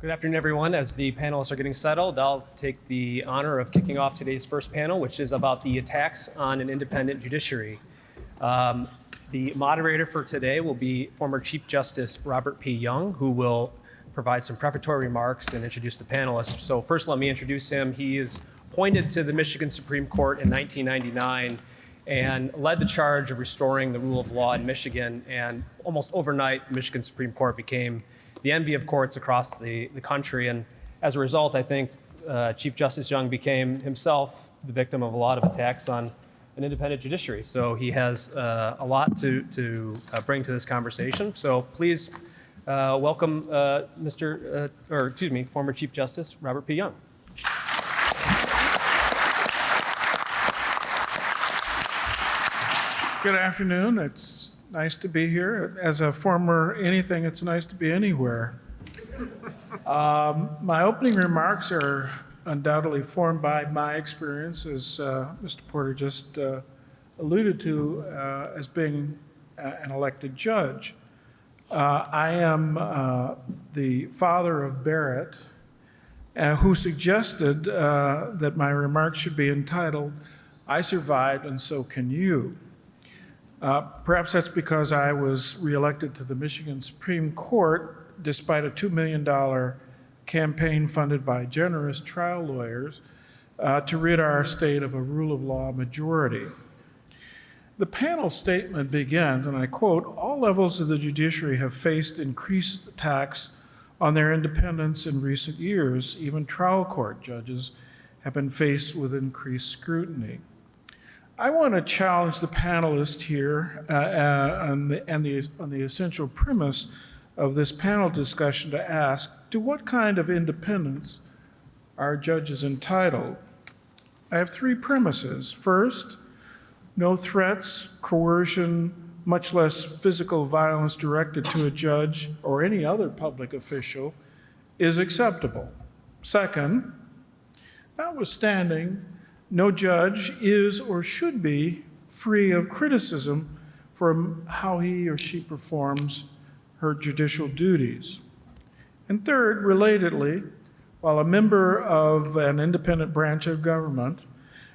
Good afternoon, everyone. As the panelists are getting settled, I'll take the honor of kicking off today's first panel, which is about the attacks on an independent judiciary. The moderator for today will be former Chief Justice Robert P. Young, who will provide some prefatory remarks and introduce the panelists. So first, let me introduce him. He is appointed to the Michigan Supreme Court in 1999 and led the charge of restoring the rule of law in Michigan. And almost overnight, the Michigan Supreme Court became the envy of courts across the country. And as a result, I think Chief Justice Young became himself the victim of a lot of attacks on an independent judiciary. So he has a lot to bring to this conversation. So please welcome former Chief Justice Robert P. Young. Good afternoon. It's nice to be here. As a former anything, it's nice to be anywhere. My opening remarks are undoubtedly formed by my experience, as Mr. Porter just alluded to, as being an elected judge. I am the father of Barrett, who suggested that my remarks should be entitled, "I Survived and So Can You." Perhaps that's because I was reelected to the Michigan Supreme Court despite a $2 million campaign funded by generous trial lawyers to rid our state of a rule of law majority. The panel statement begins, and I quote, "All levels of the judiciary have faced increased attacks on their independence in recent years. Even trial court judges have been faced with increased scrutiny." I want to challenge the panelists here on the essential premise of this panel discussion to ask, to what kind of independence are judges entitled? I have three premises. First, no threats, coercion, much less physical violence directed to a judge or any other public official is acceptable. Second, notwithstanding, no judge is or should be free of criticism from how he or she performs her judicial duties. And third, relatedly, while a member of an independent branch of government,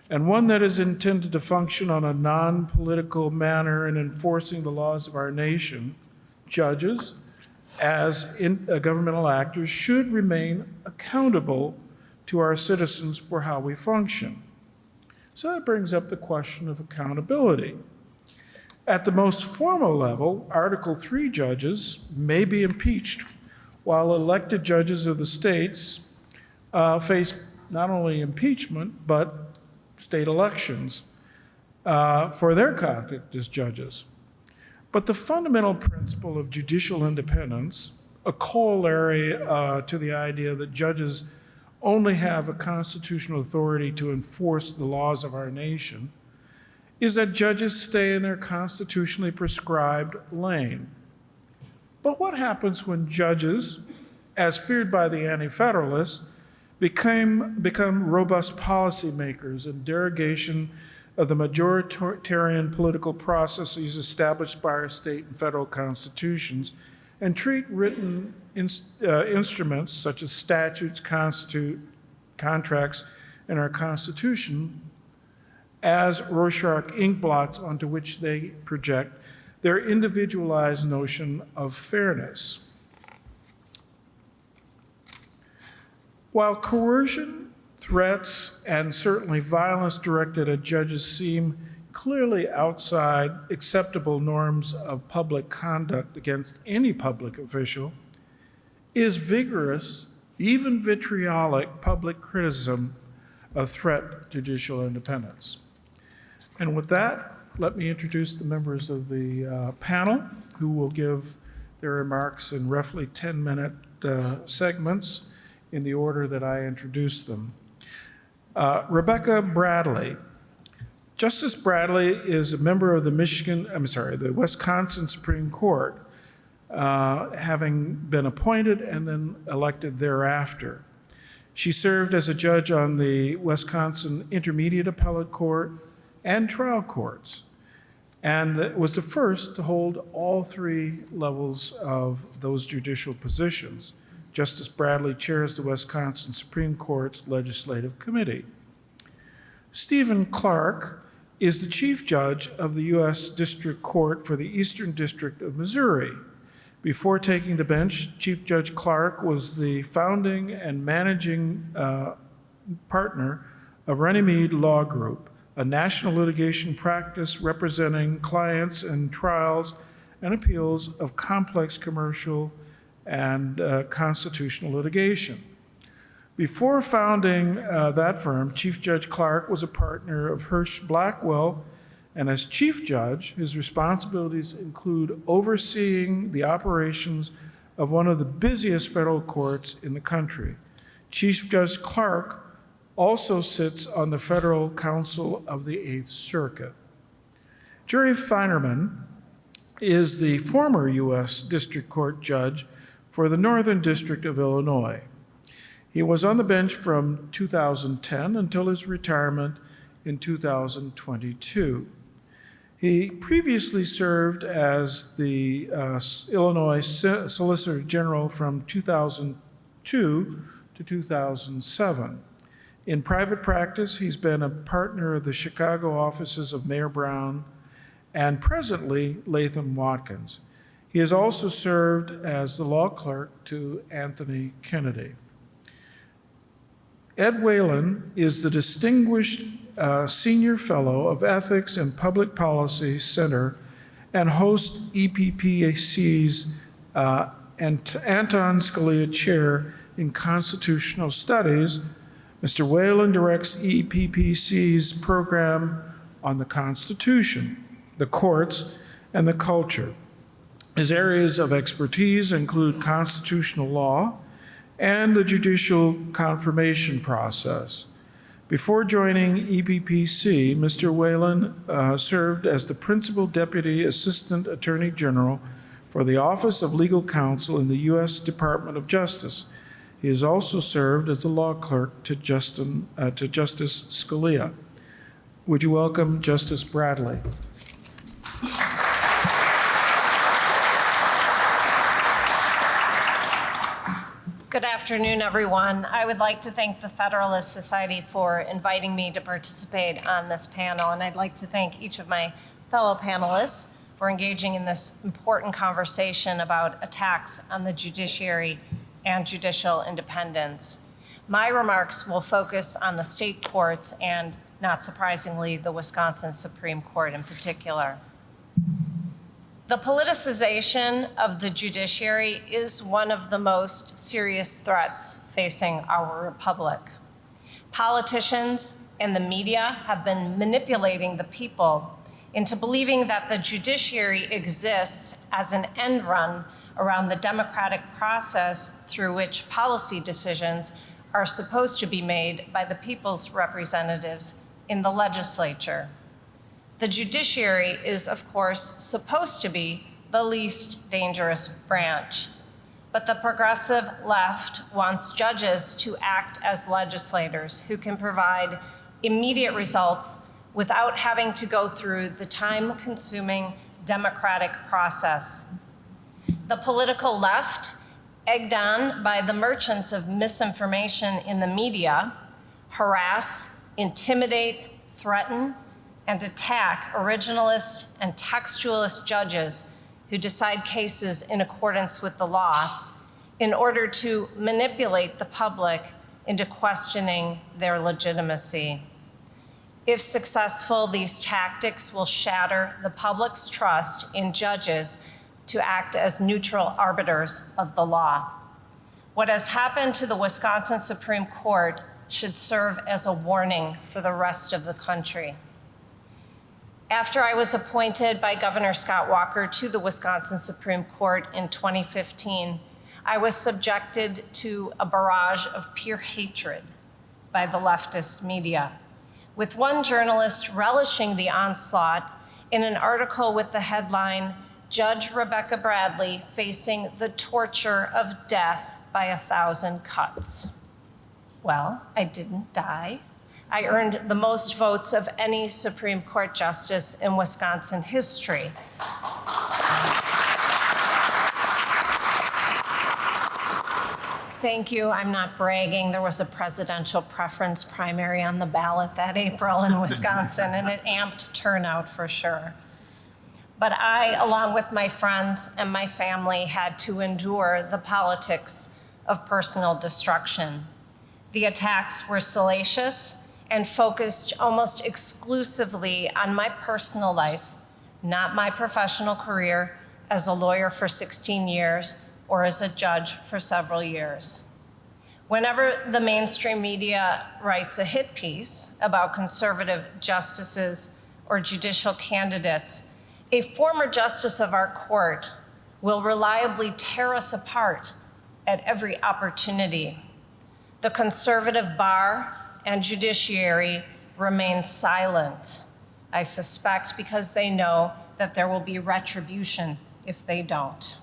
and one that is intended to function on a non-political manner in enforcing the laws of our nation, judges, as governmental actors, should remain accountable to our citizens for how we function. So that brings up the question of accountability. At the most formal level, Article 3 judges may be impeached, while elected judges of the states face not only impeachment, but state elections for their conduct as judges. But the fundamental principle of judicial independence, a corollary to the idea that judges only have a constitutional authority to enforce the laws of our nation, is that judges stay in their constitutionally prescribed lane. But what happens when judges, as feared by the anti-Federalists, become robust policymakers in derogation of the majoritarian political processes established by our state and federal constitutions, and treat written instruments such as statutes, contracts, and our Constitution as Rorschach ink blots onto which they project their individualized notion of fairness? While coercion, threats, and certainly violence directed at judges seem clearly outside acceptable norms of public conduct against any public official, is vigorous, even vitriolic public criticism a threat to judicial independence. And with that, let me introduce the members of the panel who will give their remarks in roughly 10-minute segments in the order that I introduced them. Rebecca Bradley. Justice Bradley is a member of the Wisconsin Supreme Court, having been appointed and then elected thereafter. She served as a judge on the Wisconsin Intermediate Appellate Court and trial courts, and was the first to hold all three levels of those judicial positions. Justice Bradley chairs the Wisconsin Supreme Court's Legislative Committee. Stephen Clark is the Chief Judge of the U.S. District Court for the Eastern District of Missouri. Before taking the bench, Chief Judge Clark was the founding and managing partner of Runnymede Law Group, a national litigation practice representing clients in trials and appeals of complex commercial and constitutional litigation. Before founding that firm, Chief Judge Clark was a partner of Hirsch Blackwell, and as Chief Judge, his responsibilities include overseeing the operations of one of the busiest federal courts in the country. Chief Judge Clark also sits on the Federal Council of the Eighth Circuit. Jerry Feinerman is the former U.S. District Court Judge for the Northern District of Illinois. He was on the bench from 2010 until his retirement in 2022. He previously served as the Illinois Solicitor General from 2002 to 2007. In private practice, he's been a partner of the Chicago offices of Mayer Brown and presently Latham Watkins. He has also served as the law clerk to Anthony Kennedy. Ed Whelan is the Distinguished Senior Fellow of Ethics and Public Policy Center and hosts EPPAC's and Anton Scalia Chair in Constitutional Studies. Mr. Whelan directs EPPC's program on the Constitution, the courts, and the culture. His areas of expertise include constitutional law and the judicial confirmation process. Before joining EPPC, Mr. Whelan served as the Principal Deputy Assistant Attorney General for the Office of Legal Counsel in the U.S. Department of Justice. He has also served as the law clerk to Justice Scalia. Would you welcome Justice Bradley? Good afternoon, everyone. I would like to thank the Federalist Society for inviting me to participate on this panel, and I'd like to thank each of my fellow panelists for engaging in this important conversation about attacks on the judiciary and judicial independence. My remarks will focus on the state courts and, not surprisingly, the Wisconsin Supreme Court in particular. The politicization of the judiciary is one of the most serious threats facing our republic. Politicians and the media have been manipulating the people into believing that the judiciary exists as an end run around the democratic process through which policy decisions are supposed to be made by the people's representatives in the legislature. The judiciary is, of course, supposed to be the least dangerous branch, but the progressive left wants judges to act as legislators who can provide immediate results without having to go through the time-consuming democratic process. The political left, egged on by the merchants of misinformation in the media, harass, intimidate, threaten, and attack originalist and textualist judges who decide cases in accordance with the law in order to manipulate the public into questioning their legitimacy. If successful, these tactics will shatter the public's trust in judges to act as neutral arbiters of the law. What has happened to the Wisconsin Supreme Court should serve as a warning for the rest of the country. After I was appointed by Governor Scott Walker to the Wisconsin Supreme Court in 2015, I was subjected to a barrage of pure hatred by the leftist media, with one journalist relishing the onslaught in an article with the headline, "Judge Rebecca Bradley facing the torture of death by 1,000 cuts." Well, I didn't die. I earned the most votes of any Supreme Court justice in Wisconsin history. Thank you. I'm not bragging. There was a presidential preference primary on the ballot that April in Wisconsin, and it amped turnout for sure. But I, along with my friends and my family, had to endure the politics of personal destruction. The attacks were salacious and focused almost exclusively on my personal life, not my professional career as a lawyer for 16 years or as a judge for several years. Whenever the mainstream media writes a hit piece about conservative justices or judicial candidates, a former justice of our court will reliably tear us apart at every opportunity. The conservative bar and judiciary remain silent, I suspect because they know that there will be retribution if they don't.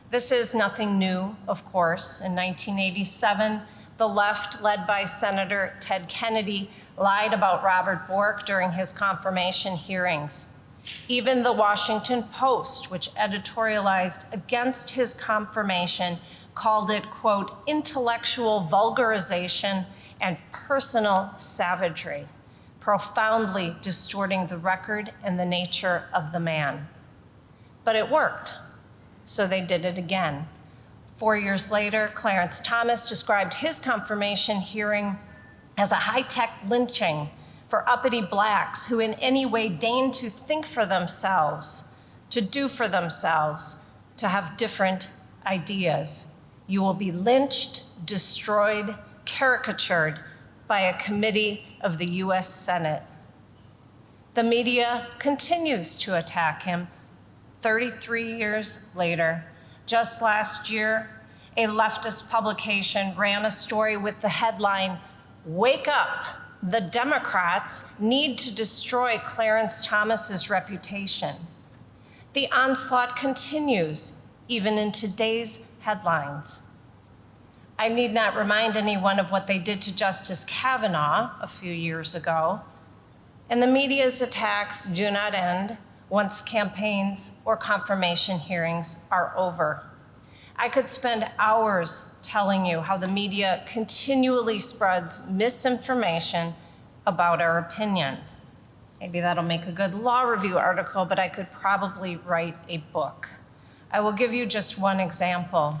This is nothing new, of course. In 1987, the left, led by Senator Ted Kennedy, lied about Robert Bork during his confirmation hearings. Even the Washington Post, which editorialized against his confirmation, called it, quote, intellectual vulgarization and personal savagery, profoundly distorting the record and the nature of the man. But it worked, so they did it again. 4 years later, Clarence Thomas described his confirmation hearing as a high-tech lynching for uppity blacks who in any way deigned to think for themselves, to do for themselves, to have different ideas. You will be lynched, destroyed, caricatured by a committee of the US Senate. The media continues to attack him 33 years later. Just last year, a leftist publication ran a story with the headline, "Wake Up, the Democrats need to destroy Clarence Thomas's reputation." The onslaught continues even in today's headlines. I need not remind anyone of what they did to Justice Kavanaugh a few years ago. And the media's attacks do not end once campaigns or confirmation hearings are over. I could spend hours telling you how the media continually spreads misinformation about our opinions. Maybe that'll make a good law review article, but I could probably write a book. I will give you just one example.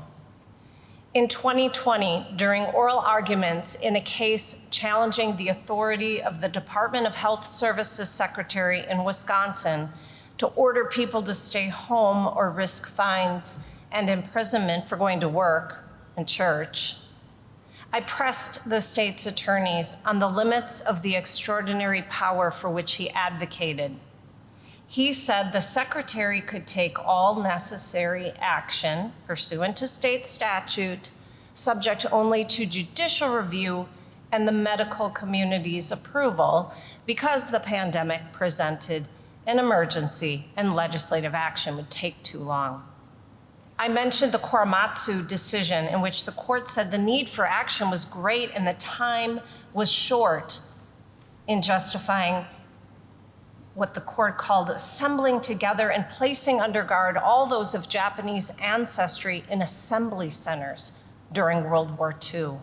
In 2020, during oral arguments in a case challenging the authority of the Department of Health Services Secretary in Wisconsin to order people to stay home or risk fines and imprisonment for going to work and church, I pressed the state's attorneys on the limits of the extraordinary power for which he advocated. He said the secretary could take all necessary action pursuant to state statute, subject only to judicial review and the medical community's approval, because the pandemic presented an emergency and legislative action would take too long. I mentioned the Korematsu decision in which the court said the need for action was great and the time was short in justifying what the court called assembling together and placing under guard all those of Japanese ancestry in assembly centers during World War II.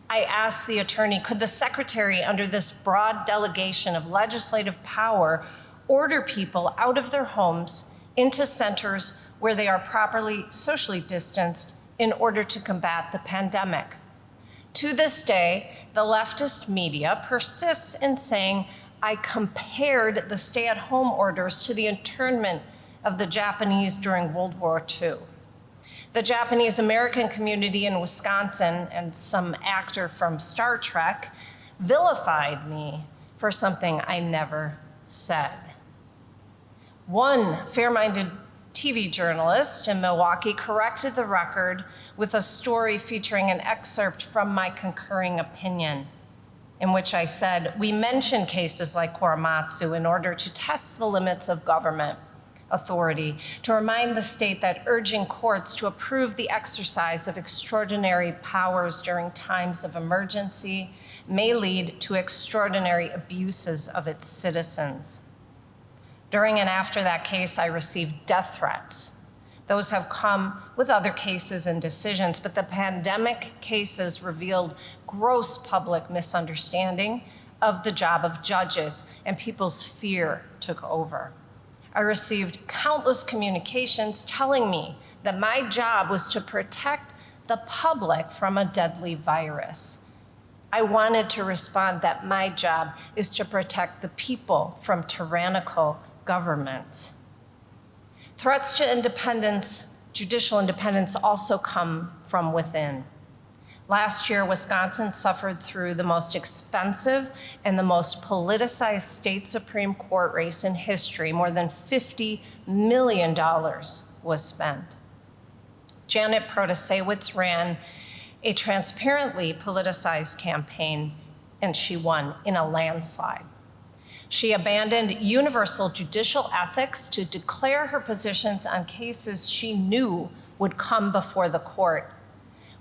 I asked the attorney, could the secretary, under this broad delegation of legislative power, order people out of their homes into centers where they are properly socially distanced in order to combat the pandemic? To this day, the leftist media persists in saying I compared the stay-at-home orders to the internment of the Japanese during World War II. The Japanese American community in Wisconsin and some actor from Star Trek vilified me for something I never said. One fair-minded TV journalist in Milwaukee corrected the record with a story featuring an excerpt from my concurring opinion, in which I said, we mention cases like Korematsu in order to test the limits of government authority, to remind the state that urging courts to approve the exercise of extraordinary powers during times of emergency may lead to extraordinary abuses of its citizens. During and after that case, I received death threats. Those have come with other cases and decisions, but the pandemic cases revealed gross public misunderstanding of the job of judges, and people's fear took over. I received countless communications telling me that my job was to protect the public from a deadly virus. I wanted to respond that my job is to protect the people from tyrannical government. Threats to independence, judicial independence, also come from within. Last year, Wisconsin suffered through the most expensive and the most politicized state Supreme Court race in history. More than $50 million was spent. Janet Protasewicz ran a transparently politicized campaign, and she won in a landslide. She abandoned universal judicial ethics to declare her positions on cases she knew would come before the court.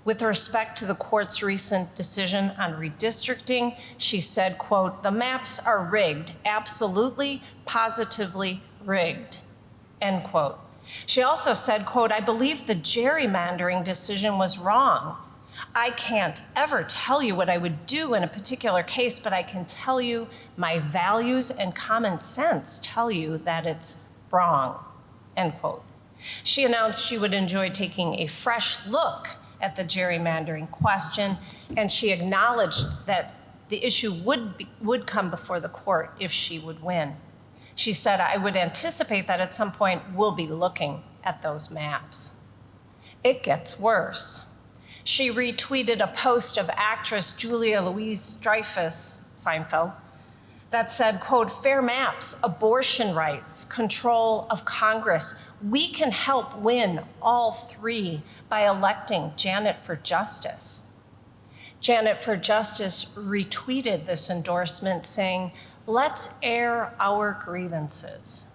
With respect to the court's recent decision on redistricting, she said, quote, "The maps are rigged, absolutely, positively rigged," end quote. She also said, quote, "I believe the gerrymandering decision was wrong. I can't ever tell you what I would do in a particular case, but I can tell you my values and common sense tell you that it's wrong," end quote. She announced she would enjoy taking a fresh look at the gerrymandering question, and she acknowledged that the issue would come before the court if she would win. She said, "I would anticipate that at some point we'll be looking at those maps." It gets worse. She retweeted a post of actress Julia Louis-Dreyfus, Seinfeld, that said, quote, "Fair maps, abortion rights, control of Congress. We can help win all three by electing Janet for Justice." Janet for Justice retweeted this endorsement saying, "Let's air our grievances."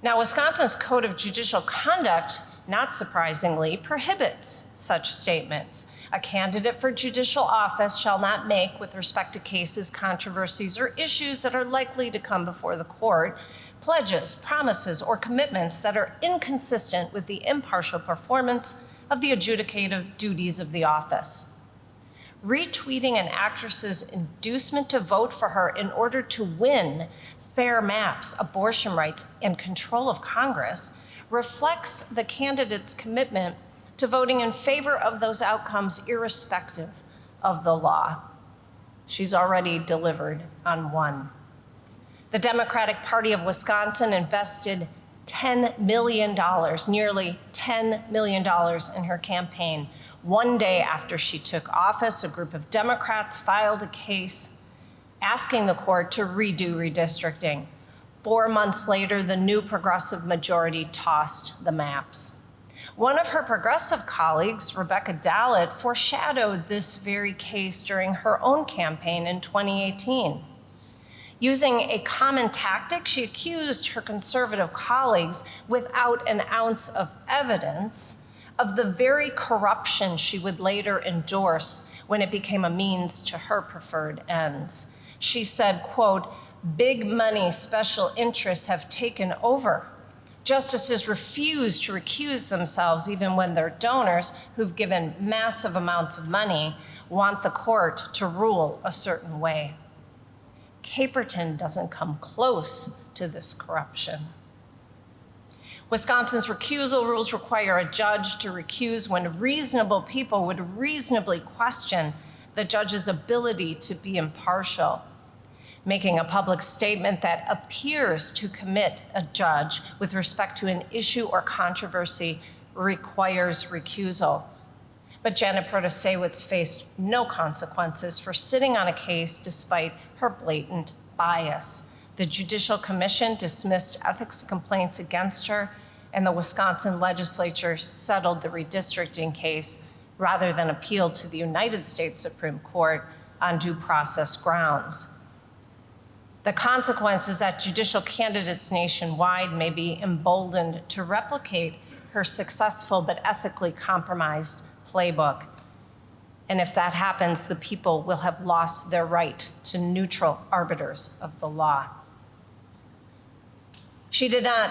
Now, Wisconsin's Code of Judicial Conduct, not surprisingly, prohibits such statements. A candidate for judicial office shall not make, with respect to cases, controversies, or issues that are likely to come before the court, pledges, promises, or commitments that are inconsistent with the impartial performance of the adjudicative duties of the office. Retweeting an actress's inducement to vote for her in order to win fair maps, abortion rights, and control of Congress reflects the candidate's commitment to voting in favor of those outcomes irrespective of the law. She's already delivered on one. The Democratic Party of Wisconsin invested $10 million, nearly $10 million in her campaign. One day after she took office, a group of Democrats filed a case asking the court to redo redistricting. 4 months later, the new progressive majority tossed the maps. One of her progressive colleagues, Rebecca Dallett, foreshadowed this very case during her own campaign in 2018. Using a common tactic, she accused her conservative colleagues, without an ounce of evidence, of the very corruption she would later endorse when it became a means to her preferred ends. She said, quote, "Big money special interests have taken over. Justices refuse to recuse themselves even when their donors, who've given massive amounts of money, want the court to rule a certain way." Caperton doesn't come close to this corruption. Wisconsin's recusal rules require a judge to recuse when reasonable people would reasonably question the judge's ability to be impartial. Making a public statement that appears to commit a judge with respect to an issue or controversy requires recusal. But Janet Protasewicz faced no consequences for sitting on a case despite her blatant bias. The Judicial Commission dismissed ethics complaints against her, and the Wisconsin legislature settled the redistricting case rather than appeal to the United States Supreme Court on due process grounds. The consequence is that judicial candidates nationwide may be emboldened to replicate her successful but ethically compromised playbook. And if that happens, the people will have lost their right to neutral arbiters of the law. She did not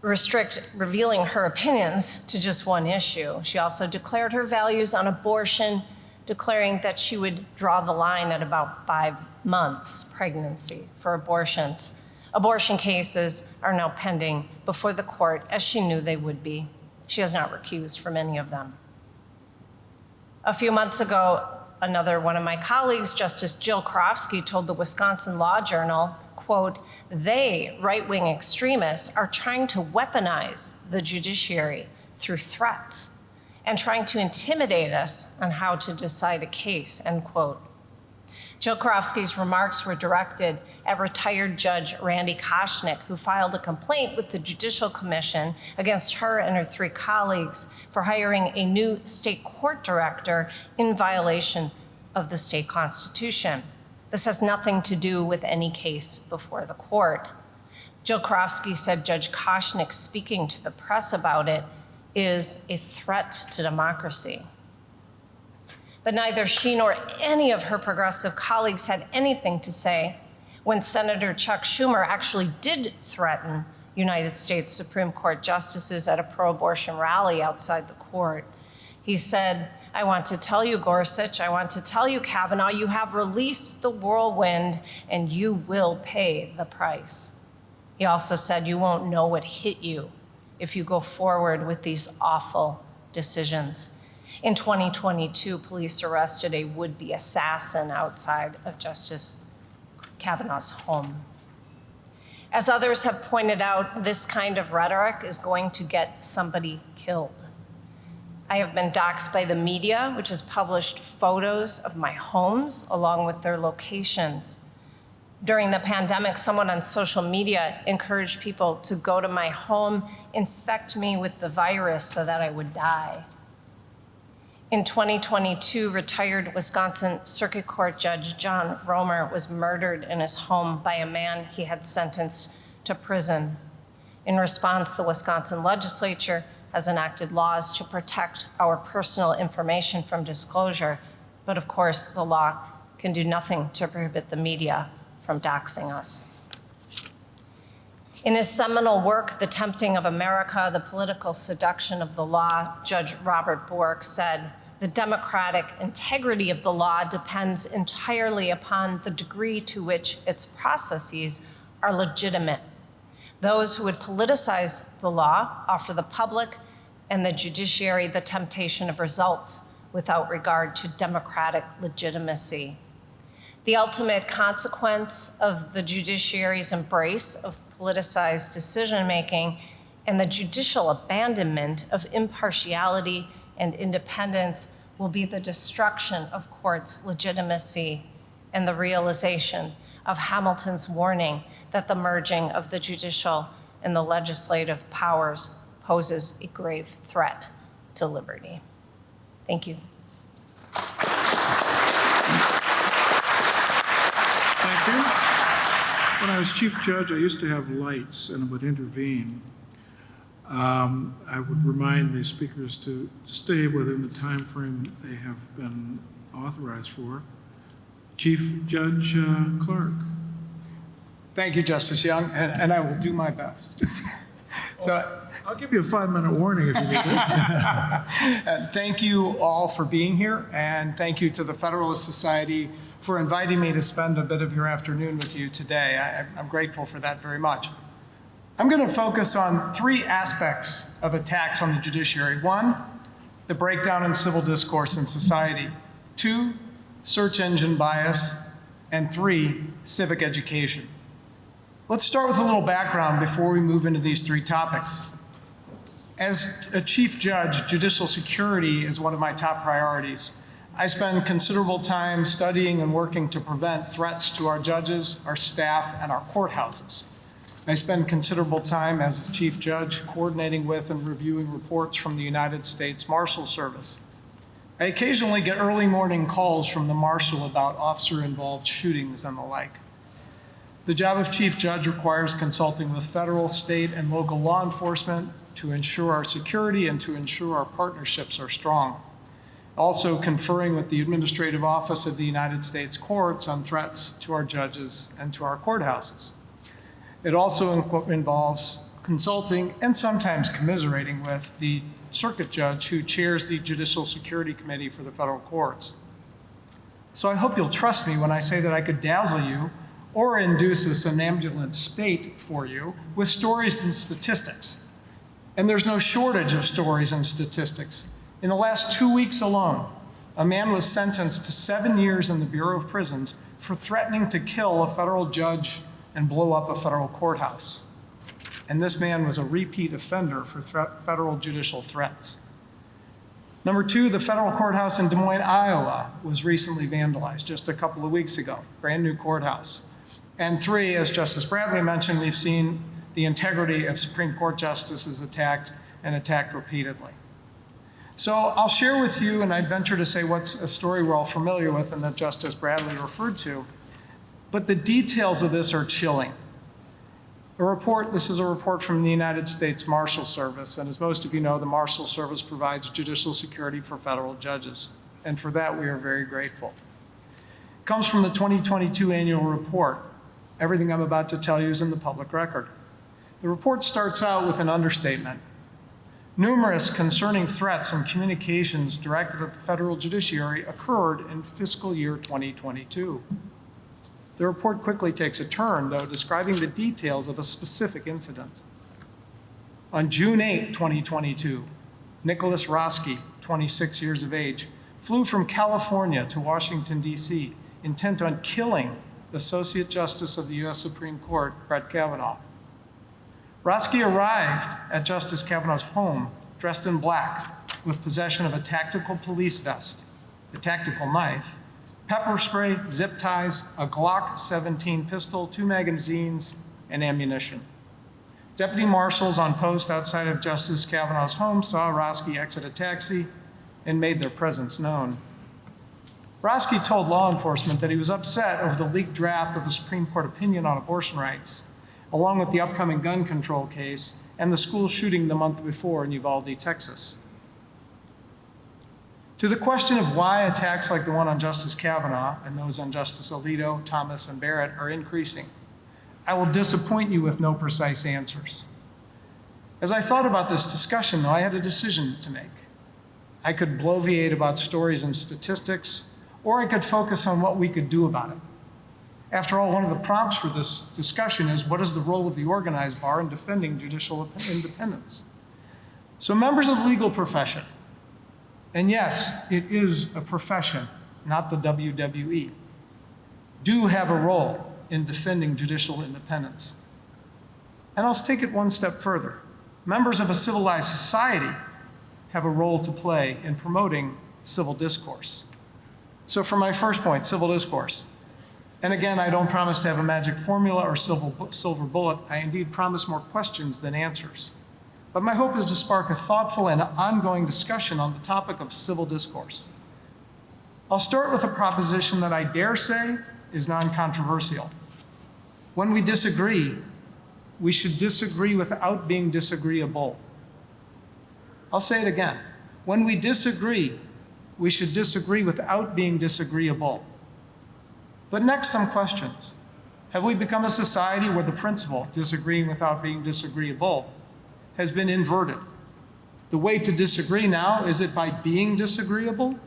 restrict revealing her opinions to just one issue. She also declared her values on abortion, declaring that she would draw the line at about 5 months pregnancy for abortions. Abortion cases are now pending before the court, as she knew they would be. She has not recused from any of them. A few months ago, another one of my colleagues, Justice Jill Karofsky, told the Wisconsin Law Journal, quote, "They, right-wing extremists, are trying to weaponize the judiciary through threats and trying to intimidate us on how to decide a case," end quote. Jill Karofsky's remarks were directed at retired Judge Randy Koschnick, who filed a complaint with the Judicial Commission against her and her 3 colleagues for hiring a new state court director in violation of the state constitution. This has nothing to do with any case before the court. Jill Karofsky said Judge Koschnick speaking to the press about it is a threat to democracy. But neither she nor any of her progressive colleagues had anything to say when Senator Chuck Schumer actually did threaten United States Supreme Court justices at a pro-abortion rally outside the court. He said, "I want to tell you, Gorsuch, I want to tell you, Kavanaugh, you have released the whirlwind and you will pay the price." He also said, "You won't know what hit you if you go forward with these awful decisions." In 2022, police arrested a would-be assassin outside of Justice Kavanaugh's home. As others have pointed out, this kind of rhetoric is going to get somebody killed. I have been doxxed by the media, which has published photos of my homes along with their locations. During the pandemic, someone on social media encouraged people to go to my home, infect me with the virus so that I would die. In 2022, retired Wisconsin Circuit Court Judge John Romer was murdered in his home by a man he had sentenced to prison. In response, the Wisconsin legislature has enacted laws to protect our personal information from disclosure, but of course, the law can do nothing to prohibit the media from doxing us. In his seminal work, The Tempting of America, The Political Seduction of the Law, Judge Robert Bork said, "The democratic integrity of the law depends entirely upon the degree to which its processes are legitimate. Those who would politicize the law offer the public and the judiciary the temptation of results without regard to democratic legitimacy. The ultimate consequence of the judiciary's embrace of politicized decision-making and the judicial abandonment of impartiality and independence will be the destruction of courts' legitimacy and the realization of Hamilton's warning that the merging of the judicial and the legislative powers poses a grave threat to liberty." Thank you. Thank you. When I was chief judge, I used to have lights and would intervene. I would remind the speakers to stay within the time frame they have been authorized for. Chief Judge Clark. Thank you, Justice Young, and I will do my best. So, I'll give you a 5-minute warning if you need it. thank you all for being here, and thank you to the Federalist Society for inviting me to spend a bit of your afternoon with you today. I'm grateful for that very much. I'm going to focus on 3 aspects of attacks on the judiciary. 1, the breakdown in civil discourse in society. 2, search engine bias. And 3, civic education. Let's start with a little background before we move into these 3 topics. As a chief judge, judicial security is one of my top priorities. I spend considerable time studying and working to prevent threats to our judges, our staff, and our courthouses. I spend considerable time as a chief judge coordinating with and reviewing reports from the United States Marshal Service. I occasionally get early morning calls from the marshal about officer-involved shootings and the like. The job of chief judge requires consulting with federal, state, and local law enforcement to ensure our security and to ensure our partnerships are strong. Also conferring with the Administrative Office of the United States Courts on threats to our judges and to our courthouses. It also involves consulting, and sometimes commiserating with the circuit judge who chairs the Judicial Security Committee for the federal courts. So I hope you'll trust me when I say that I could dazzle you or induce a somnambulant state for you with stories and statistics. And there's no shortage of stories and statistics. In the last 2 weeks alone, a man was sentenced to 7 years in the Bureau of Prisons for threatening to kill a federal judge and blow up a federal courthouse. And this man was a repeat offender for federal judicial threats. Number two, the federal courthouse in Des Moines, Iowa was recently vandalized just a couple of weeks ago, brand new courthouse. And three, as Justice Bradley mentioned, we've seen the integrity of Supreme Court justices attacked and attacked repeatedly. So I'll share with you, and I'd venture to say what's a story we're all familiar with and that Justice Bradley referred to, but the details of this are chilling. This is a report from the United States Marshal Service, and as most of you know, the Marshal Service provides judicial security for federal judges, and for that we are very grateful. It comes from the 2022 annual report. Everything I'm about to tell you is in the public record. The report starts out with an understatement. Numerous concerning threats and communications directed at the federal judiciary occurred in fiscal year 2022. The report quickly takes a turn, though, describing the details of a specific incident. On June 8, 2022, Nicholas Roski, 26 years of age, flew from California to Washington, D.C., intent on killing Associate Justice of the U.S. Supreme Court, Brett Kavanaugh. Roski arrived at Justice Kavanaugh's home dressed in black with possession of a tactical police vest, a tactical knife, pepper spray, zip ties, a Glock 17 pistol, 2 magazines, and ammunition. Deputy marshals on post outside of Justice Kavanaugh's home saw Roski exit a taxi and made their presence known. Roski told law enforcement that he was upset over the leaked draft of a Supreme Court opinion on abortion rights, along with the upcoming gun control case and the school shooting the month before in Uvalde, Texas. To the question of why attacks like the one on Justice Kavanaugh and those on Justice Alito, Thomas, and Barrett are increasing, I will disappoint you with no precise answers. As I thought about this discussion, though, I had a decision to make. I could bloviate about stories and statistics, or I could focus on what we could do about it. After all, one of the prompts for this discussion is what is the role of the organized bar in defending judicial independence? So members of the legal profession, and yes, it is a profession, not the WWE, do have a role in defending judicial independence. And I'll take it one step further. Members of a civilized society have a role to play in promoting civil discourse. So for my first point, civil discourse. And again, I don't promise to have a magic formula or silver bullet. I indeed promise more questions than answers. But my hope is to spark a thoughtful and ongoing discussion on the topic of civil discourse. I'll start with a proposition that I dare say is non-controversial. When we disagree, we should disagree without being disagreeable. I'll say it again. When we disagree, we should disagree without being disagreeable. But next, some questions. Have we become a society where the principle, disagreeing without being disagreeable, has been inverted? The way to disagree now, is it by being disagreeable?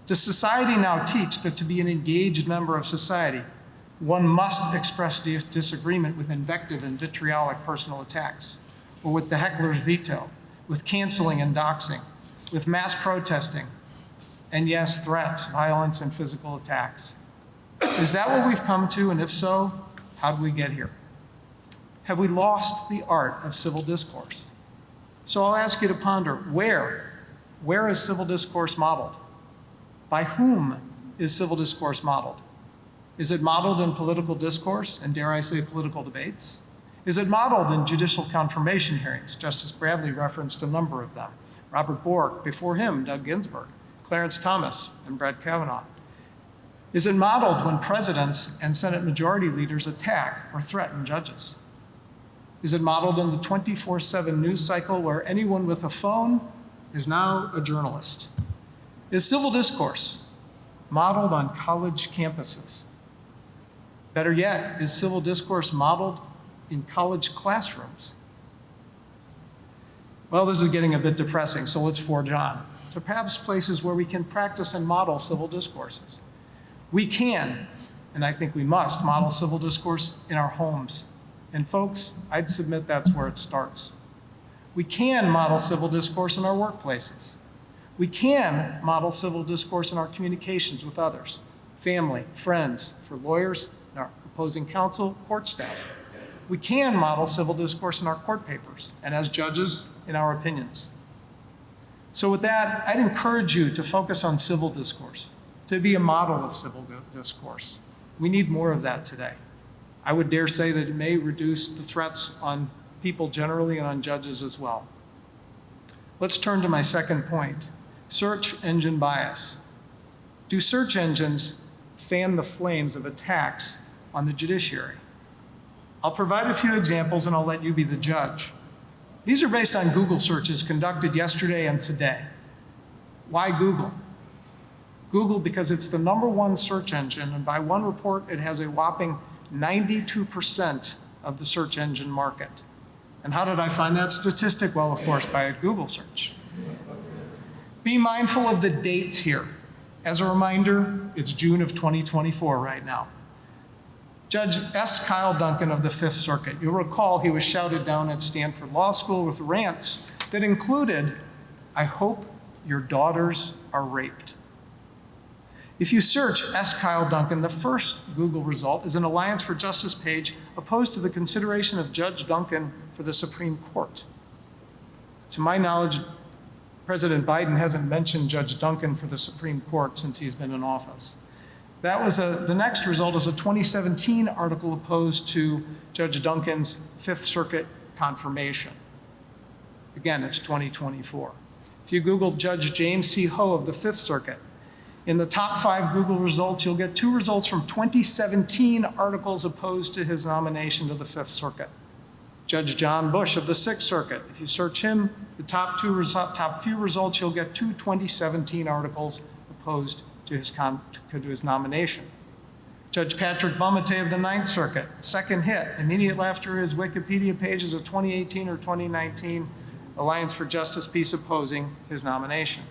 Does society now teach that to be an engaged member of society, one must express disagreement with invective and vitriolic personal attacks, or with the heckler's veto, with canceling and doxing, with mass protesting, and yes, threats, violence, and physical attacks? Is that what we've come to, and if so, how did we get here? Have we lost the art of civil discourse? So I'll ask you to ponder, where is civil discourse modeled? By whom is civil discourse modeled? Is it modeled in political discourse, and dare I say political debates? Is it modeled in judicial confirmation hearings? Justice Bradley referenced a number of them. Robert Bork, before him, Doug Ginsburg, Clarence Thomas, and Brett Kavanaugh. Is it modeled when presidents and Senate majority leaders attack or threaten judges? Is it modeled in the 24/7 news cycle where anyone with a phone is now a journalist? Is civil discourse modeled on college campuses? Better yet, is civil discourse modeled in college classrooms? Well, this is getting a bit depressing, so let's forge on to perhaps places where we can practice and model civil discourses. We can, and I think we must, model civil discourse in our homes. And folks, I'd submit that's where it starts. We can model civil discourse in our workplaces. We can model civil discourse in our communications with others, family, friends, for lawyers, and our opposing counsel, court staff. We can model civil discourse in our court papers and as judges in our opinions. So with that, I'd encourage you to focus on civil discourse, to be a model of civil discourse. We need more of that today. I would dare say that it may reduce the threats on people generally and on judges as well. Let's turn to my second point, search engine bias. Do search engines fan the flames of attacks on the judiciary? I'll provide a few examples and I'll let you be the judge. These are based on Google searches conducted yesterday and today. Why Google? Google because it's the #1 search engine, and by one report, it has a whopping 92% of the search engine market. And how did I find that statistic? Well, of course, by a Google search. Be mindful of the dates here. As a reminder, it's June of 2024 right now. Judge S. Kyle Duncan of the Fifth Circuit, you'll recall he was shouted down at Stanford Law School with rants that included, "I hope your daughters are raped." If you search S. Kyle Duncan, the first Google result is an Alliance for Justice page opposed to the consideration of Judge Duncan for the Supreme Court. To my knowledge, President Biden hasn't mentioned Judge Duncan for the Supreme Court since he's been in office. That was the next result is a 2017 article opposed to Judge Duncan's Fifth Circuit confirmation. Again, it's 2024. If you Google Judge James C. Ho of the Fifth Circuit, in the top 5 Google results, you'll get 2 results from 2017 articles opposed to his nomination to the Fifth Circuit. Judge John Bush of the Sixth Circuit, if you search him, the top few results, you'll get 2 2017 articles opposed to his nomination. Judge Patrick Bumate of the Ninth Circuit, second hit, immediately after his Wikipedia pages of 2018 or 2019 Alliance for Justice piece opposing his nomination.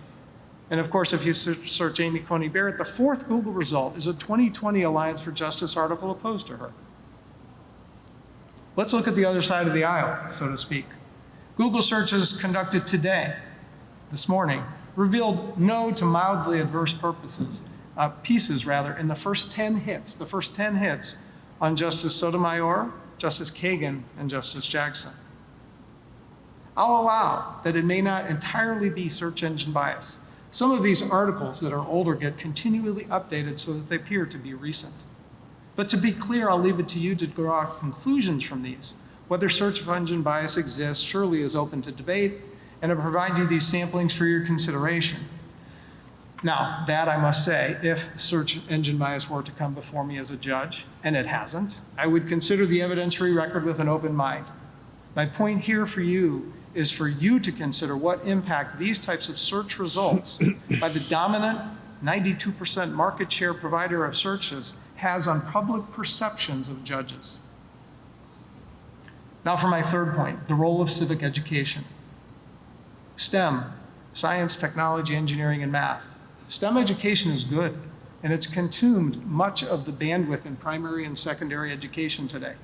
And of course, if you search Amy Coney Barrett, the 4th Google result is a 2020 Alliance for Justice article opposed to her. Let's look at the other side of the aisle, so to speak. Google searches conducted today, this morning, revealed no to mildly adverse pieces in the first 10 hits on Justice Sotomayor, Justice Kagan, and Justice Jackson. I'll allow that it may not entirely be search engine bias. Some of these articles that are older get continually updated so that they appear to be recent. But to be clear, I'll leave it to you to draw conclusions from these. Whether search engine bias exists surely is open to debate, and I provide you these samplings for your consideration. Now, that I must say, if search engine bias were to come before me as a judge, and it hasn't, I would consider the evidentiary record with an open mind. My point here for you is for you to consider what impact these types of search results by the dominant 92% market share provider of searches has on public perceptions of judges. Now for my third point, the role of civic education. STEM, science, technology, engineering, and math. STEM education is good, and it's consumed much of the bandwidth in primary and secondary education today.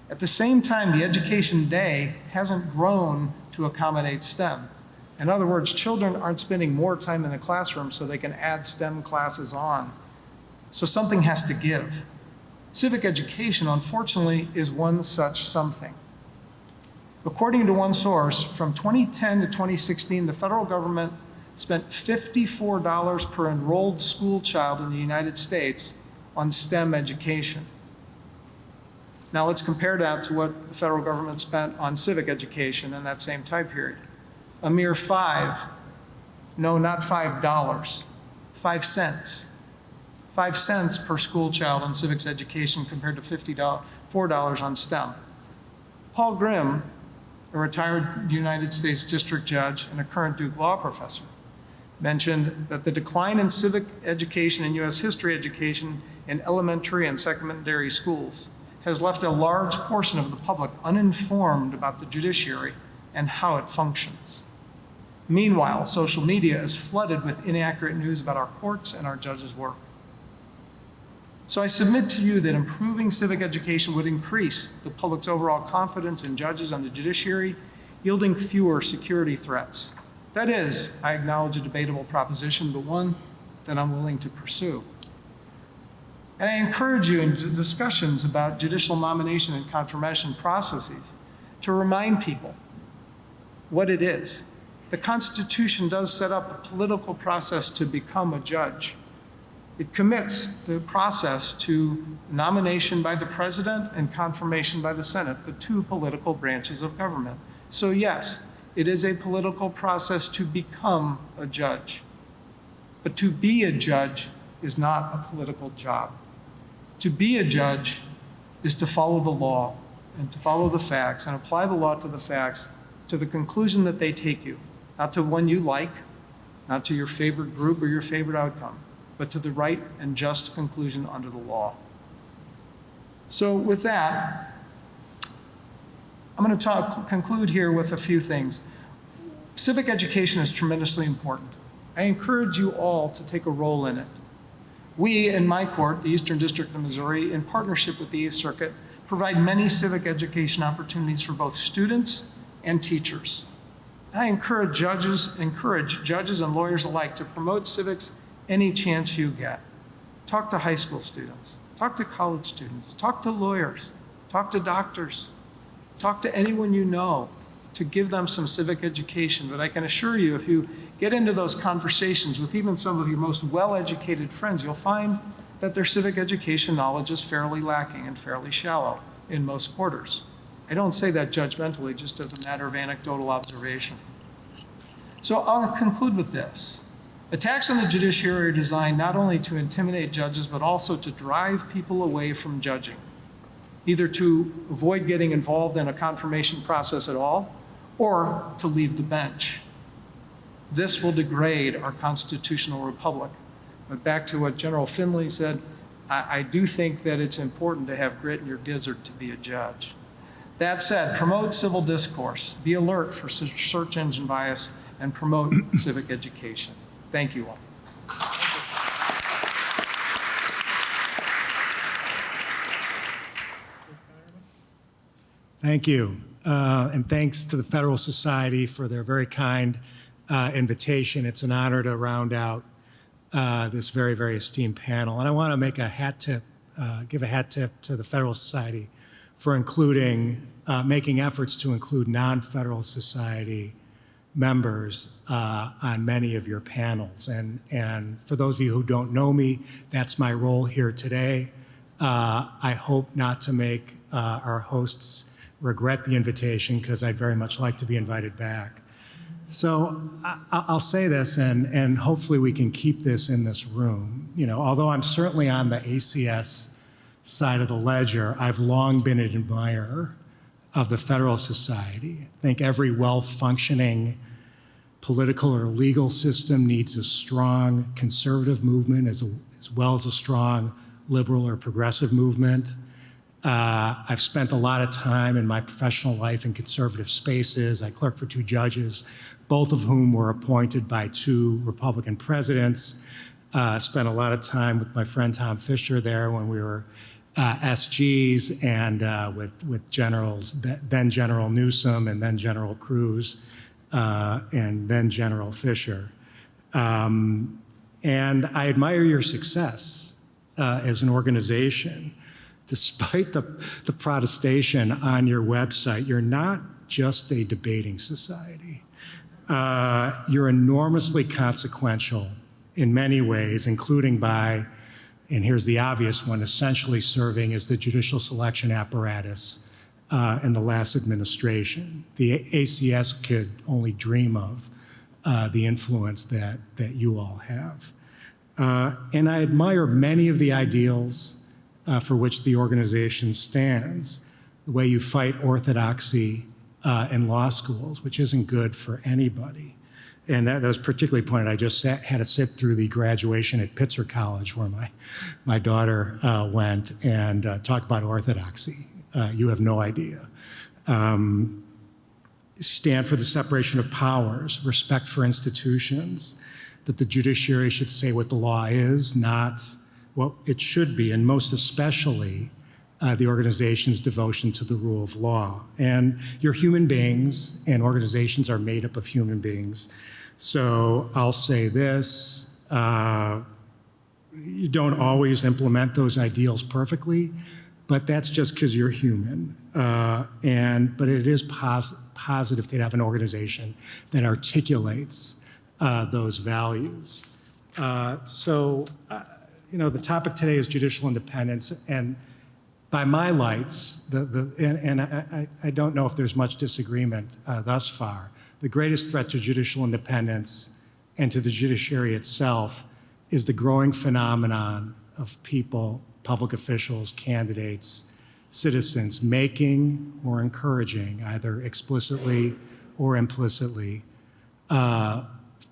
At the same time, the education day hasn't grown to accommodate STEM. In other words, children aren't spending more time in the classroom so they can add STEM classes on. So something has to give. Civic education, unfortunately, is one such something. According to one source, from 2010 to 2016, the federal government spent $54 per enrolled school child in the United States on STEM education. Now let's compare that to what the federal government spent on civic education in that same time period. A mere $5 cents. 5 cents per school child on civics education compared to $4 on STEM. Paul Grimm, a retired United States district judge and a current Duke law professor, mentioned that the decline in civic education and U.S. history education in elementary and secondary schools has left a large portion of the public uninformed about the judiciary and how it functions. Meanwhile, social media is flooded with inaccurate news about our courts and our judges' work. So I submit to you that improving civic education would increase the public's overall confidence in judges and the judiciary, yielding fewer security threats. That is, I acknowledge, a debatable proposition, but one that I'm willing to pursue. And I encourage you in discussions about judicial nomination and confirmation processes to remind people what it is. The Constitution does set up a political process to become a judge. It commits the process to nomination by the president and confirmation by the Senate, the two political branches of government. So yes, it is a political process to become a judge. But to be a judge is not a political job. To be a judge is to follow the law and to follow the facts and apply the law to the facts to the conclusion that they take you, not to one you like, not to your favorite group or your favorite outcome, but to the right and just conclusion under the law. So with that, I'm going to conclude here with a few things. Civic education is tremendously important. I encourage you all to take a role in it. We, in my court, the Eastern District of Missouri, in partnership with the Eighth Circuit, provide many civic education opportunities for both students and teachers. I encourage judges and lawyers alike to promote civics any chance you get. Talk to high school students, talk to college students, talk to lawyers, talk to doctors, talk to anyone you know to give them some civic education. But I can assure you, if you get into those conversations with even some of your most well-educated friends, you'll find that their civic education knowledge is fairly lacking and fairly shallow in most quarters. I don't say that judgmentally, just as a matter of anecdotal observation. So I'll conclude with this. Attacks on the judiciary are designed not only to intimidate judges, but also to drive people away from judging, either to avoid getting involved in a confirmation process at all, or to leave the bench. This will degrade our constitutional republic. But back to what General Finley said, I do think that it's important to have grit in your gizzard to be a judge. That said, promote civil discourse, be alert for search engine bias, and promote civic education. Thank you all. Thank you. And thanks to the Federalist Society for their very kind invitation. It's an honor to round out this very, very esteemed panel. And I want to make a hat tip, give a hat tip to the Federalist Society for making efforts to include non-Federalist Society members on many of your panels. And for those of you who don't know me, that's my role here today. I hope not to make our hosts regret the invitation, because I'd very much like to be invited back. So I'll say this, and hopefully we can keep this in this room. You know, although I'm certainly on the ACS side of the ledger, I've long been an admirer of the Federalist Society. I think every well-functioning political or legal system needs a strong conservative movement as well as a strong liberal or progressive movement. I've spent a lot of time in my professional life in conservative spaces. I clerked for 2 judges, both of whom were appointed by 2 Republican presidents. Spent a lot of time with my friend Tom Fisher there when we were SGs, and with generals, then General Newsom and then General Cruz, and then General Fisher. And I admire your success as an organization. Despite the protestation on your website, you're not just a debating society. You're enormously consequential in many ways, including by, and here's the obvious one, essentially serving as the judicial selection apparatus in the last administration. The ACS could only dream of the influence that you all have. And I admire many of the ideals for which the organization stands, the way you fight orthodoxy in law schools, which isn't good for anybody. And that was particularly pointed. I just had to sit through the graduation at Pitzer College, where my daughter went, and talk about orthodoxy. You have no idea. stand for the separation of powers, respect for institutions, that the judiciary should say what the law is, not what it should be, and most especially the organization's devotion to the rule of law. And you're human beings, and organizations are made up of human beings. So I'll say this, you don't always implement those ideals perfectly, but that's just because you're human. But it is positive to have an organization that articulates those values. The topic today is judicial independence, and by my lights, I don't know if there's much disagreement thus far, the greatest threat to judicial independence and to the judiciary itself is the growing phenomenon of people, public officials, candidates, citizens making or encouraging, either explicitly or implicitly,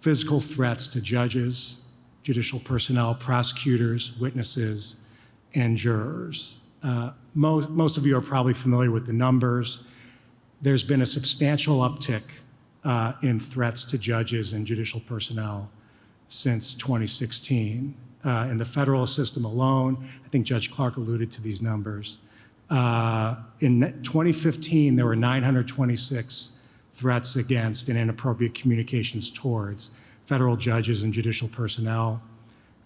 physical threats to judges, judicial personnel, prosecutors, witnesses, and jurors. Most of you are probably familiar with the numbers. There's been a substantial uptick in threats to judges and judicial personnel since 2016. In the federal system alone, I think Judge Clark alluded to these numbers. In 2015, there were 926 threats against and inappropriate communications towards federal judges and judicial personnel.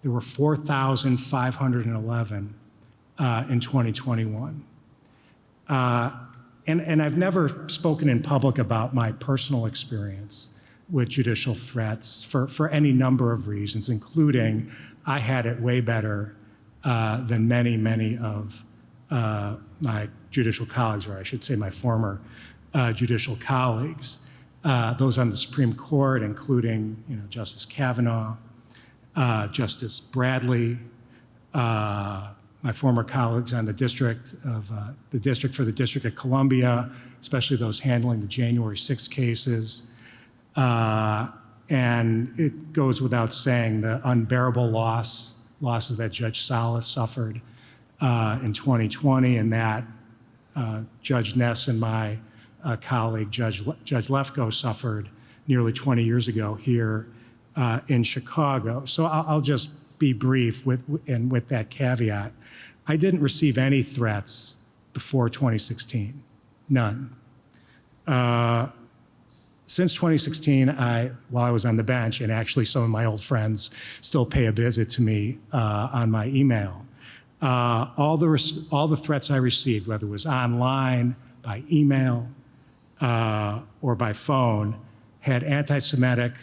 There were 4,511 in 2021. And I've never spoken in public about my personal experience with judicial threats for any number of reasons, including I had it way better than many of my judicial colleagues, or I should say my former judicial colleagues, those on the Supreme Court, including Justice Kavanaugh, Justice Bradley, my former colleagues on the District for the District of Columbia, especially those handling the January 6 cases. And it goes without saying the unbearable losses that Judge Salas suffered in 2020, and that Judge Ness and my colleague, Judge Lefkoe, suffered nearly 20 years ago here in Chicago. So I'll just be brief with that caveat. I didn't receive any threats before 2016, none. Since 2016, while I was on the bench, and actually some of my old friends still pay a visit to me on my email, all the threats I received, whether it was online, by email, or by phone, had anti-Semitic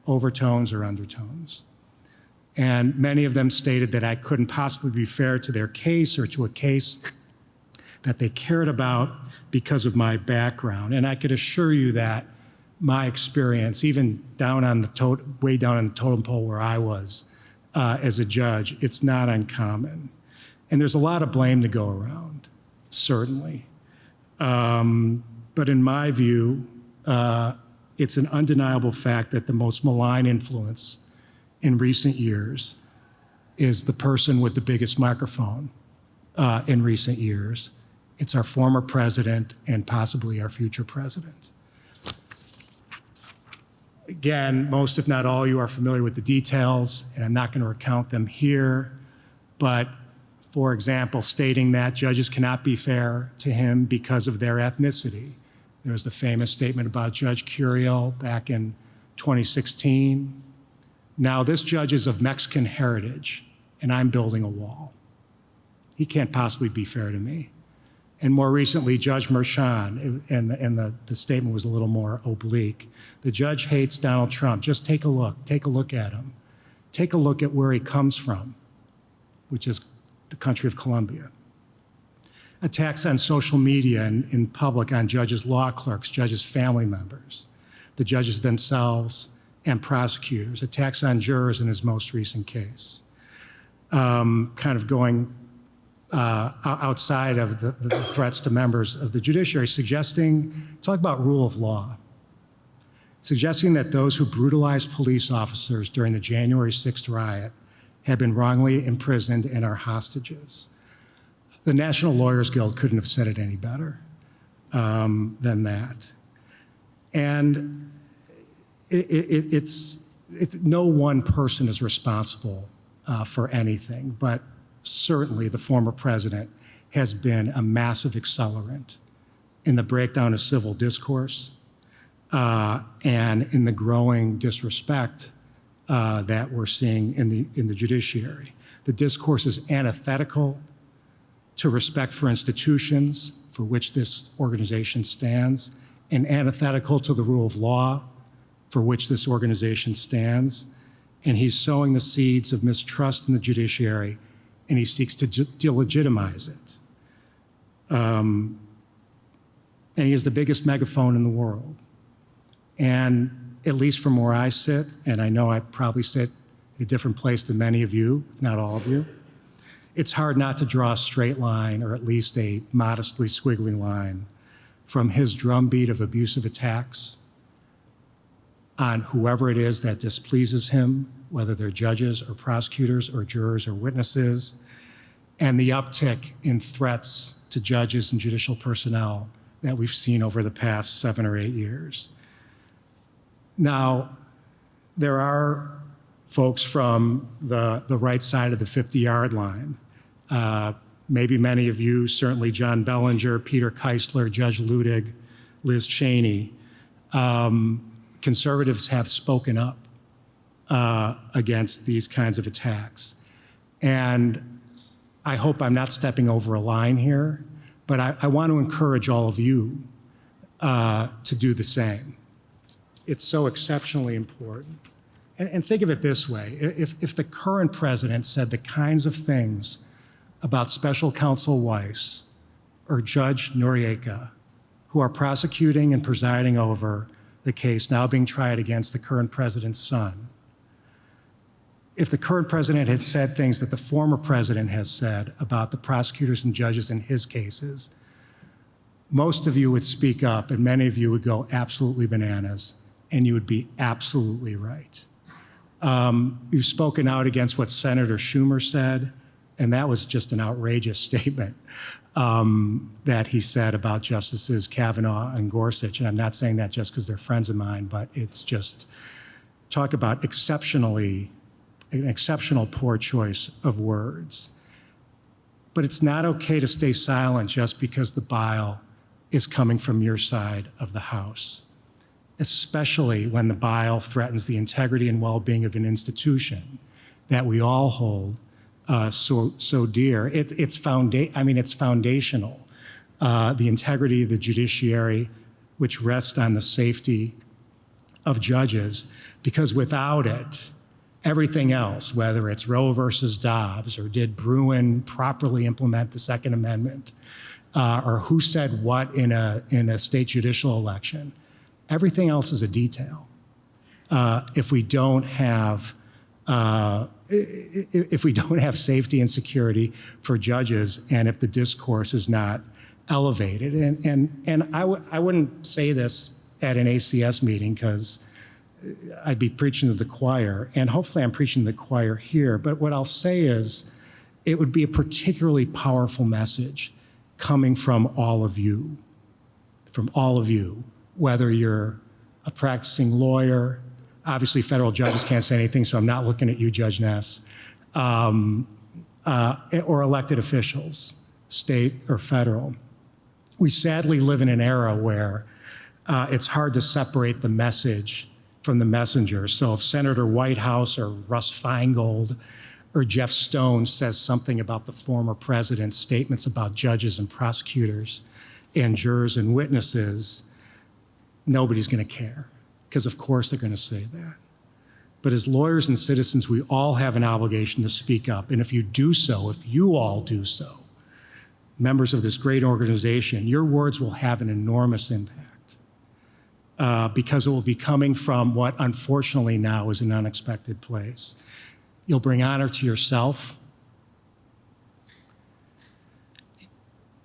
overtones or undertones. And many of them stated that I couldn't possibly be fair to their case or to a case that they cared about because of my background. And I could assure you that my experience, even way down on the totem pole where I was as a judge, it's not uncommon. And there's a lot of blame to go around, certainly. But in my view, it's an undeniable fact that the most malign influence in recent years is the person with the biggest microphone in recent years. It's our former president and possibly our future president. Again, most, if not all, you are familiar with the details, and I'm not going to recount them here. But, for example, stating that judges cannot be fair to him because of their ethnicity. There was the famous statement about Judge Curiel back in 2016. Now, this judge is of Mexican heritage, and I'm building a wall. He can't possibly be fair to me. And more recently, Judge Merchan, and the statement was a little more oblique. The judge hates Donald Trump. Just take a look at him. Take a look at where he comes from, which is the country of Colombia. Attacks on social media and in public on judges' law clerks, judges' family members, the judges themselves, and prosecutors. Attacks on jurors in his most recent case. Kind of going outside of the threats to members of the judiciary, talk about rule of law, suggesting that those who brutalized police officers during the January 6th riot have been wrongly imprisoned and are hostages. The National Lawyers Guild couldn't have said it any better than that. And it's no one person is responsible for anything, but certainly the former president has been a massive accelerant in the breakdown of civil discourse and in the growing disrespect that we're seeing in the judiciary. The discourse is antithetical to respect for institutions for which this organization stands, and antithetical to the rule of law for which this organization stands. And he's sowing the seeds of mistrust in the judiciary, and he seeks to delegitimize it. And he is the biggest megaphone in the world. And at least from where I sit, and I know I probably sit in a different place than many of you, if not all of you, it's hard not to draw a straight line, or at least a modestly squiggly line, from his drumbeat of abusive attacks on whoever it is that displeases him, whether they're judges or prosecutors or jurors or witnesses, and the uptick in threats to judges and judicial personnel that we've seen over the past 7 or 8 years. Now, there are folks from the right side of the 50-yard line. Maybe many of you, certainly John Bellinger, Peter Keisler, Judge Ludig, Liz Cheney. Conservatives have spoken up against these kinds of attacks. And I hope I'm not stepping over a line here, but I want to encourage all of you to do the same. It's so exceptionally important. And think of it this way. If the current president said the kinds of things about Special Counsel Weiss or Judge Noriega, who are prosecuting and presiding over the case now being tried against the current president's son, if the current president had said things that the former president has said about the prosecutors and judges in his cases, most of you would speak up and many of you would go absolutely bananas, and you would be absolutely right. You've spoken out against what Senator Schumer said, and that was just an outrageous statement that he said about Justices Kavanaugh and Gorsuch. And I'm not saying that just because they're friends of mine, but it's just talk about an exceptional poor choice of words. But it's not okay to stay silent just because the bile is coming from your side of the House, especially when the bile threatens the integrity and well-being of an institution that we all hold so dear. It's foundational. The integrity of the judiciary, which rests on the safety of judges, because without it, everything else, whether it's Roe versus Dobbs, or did Bruin properly implement the Second Amendment, or who said what in a state judicial election, everything else is a detail. If we don't have safety and security for judges, and if the discourse is not elevated, and I wouldn't say this at an ACS meeting because I'd be preaching to the choir, and hopefully I'm preaching to the choir here, but what I'll say is it would be a particularly powerful message coming from all of you, whether you're a practicing lawyer. Obviously, federal judges can't say anything, so I'm not looking at you, Judge Ness, or elected officials, state or federal. We sadly live in an era where it's hard to separate the message from the messenger. So if Senator Whitehouse or Russ Feingold or Jeff Stone says something about the former president's statements about judges and prosecutors and jurors and witnesses, nobody's going to care, because of course they're going to say that. But as lawyers and citizens, we all have an obligation to speak up. And if you all do so, members of this great organization, your words will have an enormous impact because it will be coming from what unfortunately now is an unexpected place. You'll bring honor to yourself.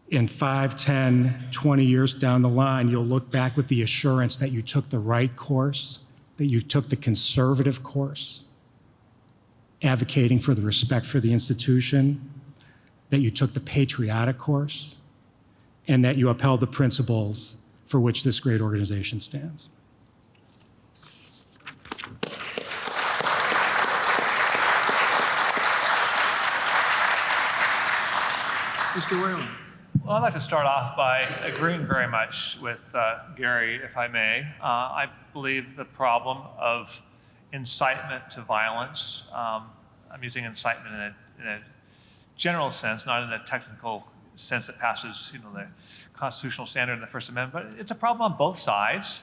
In 5, 10, 20 years down the line, you'll look back with the assurance that you took the right course, that you took the conservative course, advocating for the respect for the institution, that you took the patriotic course, and that you upheld the principles for which this great organization stands. Mr. Whelan. Well, I'd like to start off by agreeing very much with Gary, if I may. I believe the problem of incitement to violence, I'm using incitement in a general sense, not in a technical sense that passes, the constitutional standard in the First Amendment, but it's a problem on both sides.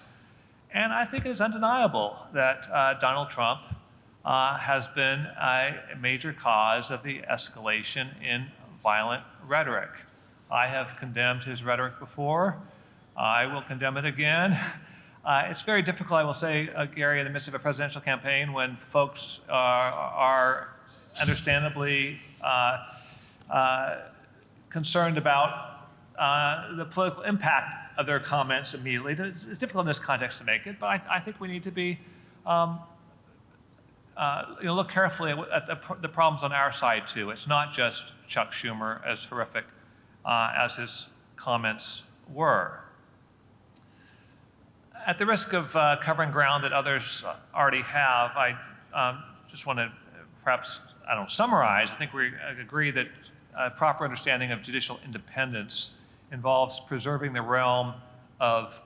And I think it is undeniable that Donald Trump has been a major cause of the escalation in violent rhetoric. I have condemned his rhetoric before. I will condemn it again. It's very difficult, I will say, Gary, in the midst of a presidential campaign when folks are understandably concerned about the political impact of their comments immediately. It's difficult in this context to make it, but I think we need to be look carefully at the problems on our side too. It's not just Chuck Schumer, as horrific as his comments were. At the risk of covering ground that others already have, I just want to perhaps, summarize. I think we agree that a proper understanding of judicial independence involves preserving the realm of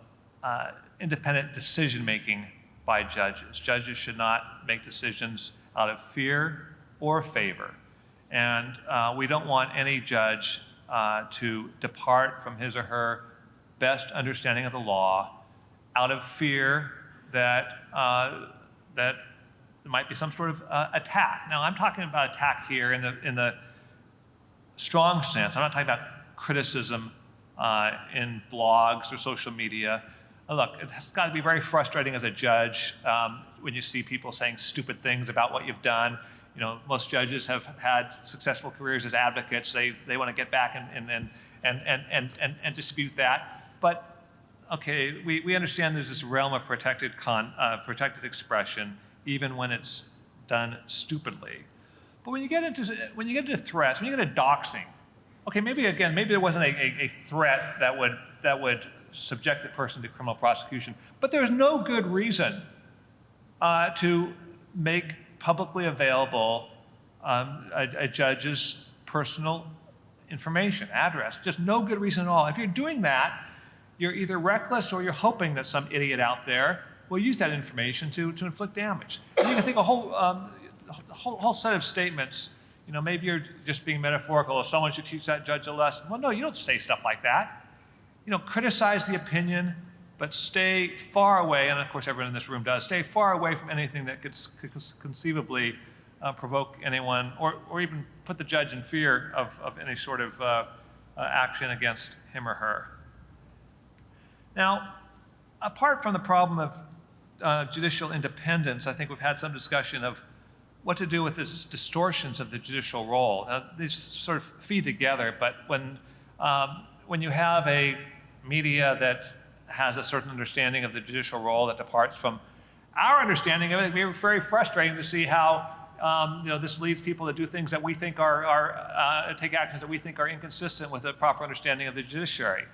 independent decision-making by judges. Judges should not make decisions out of fear or favor. And we don't want any judge to depart from his or her best understanding of the law out of fear that there might be some sort of attack. Now, I'm talking about attack here in the strong sense. I'm not talking about criticism in blogs or social media. Look, it's got to be very frustrating as a judge when you see people saying stupid things about what you've done. Most judges have had successful careers as advocates. They want to get back and dispute that. But okay, we understand there's this realm of protected expression, even when it's done stupidly. But when you get into threats, when you get into doxing, okay, maybe there wasn't a threat that would subject the person to criminal prosecution, but there's no good reason to make publicly available a judge's personal information, address. Just no good reason at all. If you're doing that, you're either reckless or you're hoping that some idiot out there will use that information to inflict damage. And you can think a whole set of statements. Maybe you're just being metaphorical, or someone should teach that judge a lesson. Well, no, you don't say stuff like that. Criticize the opinion, but stay far away, and of course everyone in this room does, stay far away from anything that could conceivably provoke anyone or even put the judge in fear of any sort of action against him or her. Now, apart from the problem of judicial independence, I think we've had some discussion of what to do with these distortions of the judicial role. Now, these sort of feed together, but when you have a media that has a certain understanding of the judicial role that departs from our understanding of it, it's very frustrating to see how this leads people to do things that we think take actions that we think are inconsistent with a proper understanding of the judiciary.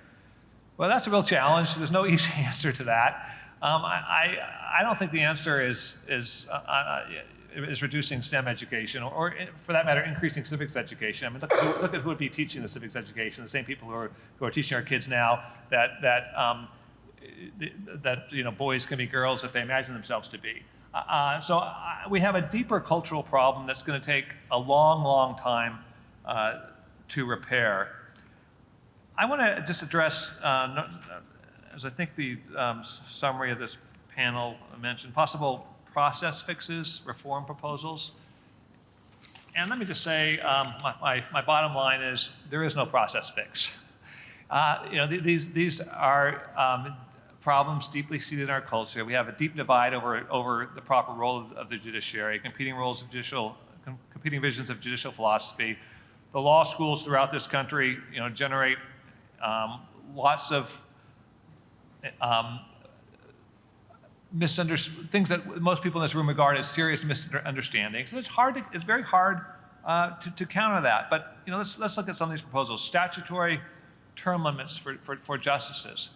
Well, that's a real challenge. There's no easy answer to that. I don't think the answer is reducing STEM education, or for that matter, increasing civics education. I mean, look at who would be teaching the civics education. The same people who are teaching our kids now that boys can be girls if they imagine themselves to be. So we have a deeper cultural problem that's going to take a long, long time to repair. I want to just address, as I think the summary of this panel mentioned, possible process fixes, reform proposals. And let me just say, my bottom line is there is no process fix. These are problems deeply seated in our culture. We have a deep divide over the proper role of the judiciary, competing visions of judicial philosophy. The law schools throughout this country, generate lots of things that most people in this room regard as serious misunderstandings. And it's very hard to counter that. But let's look at some of these proposals. Statutory term limits for justices.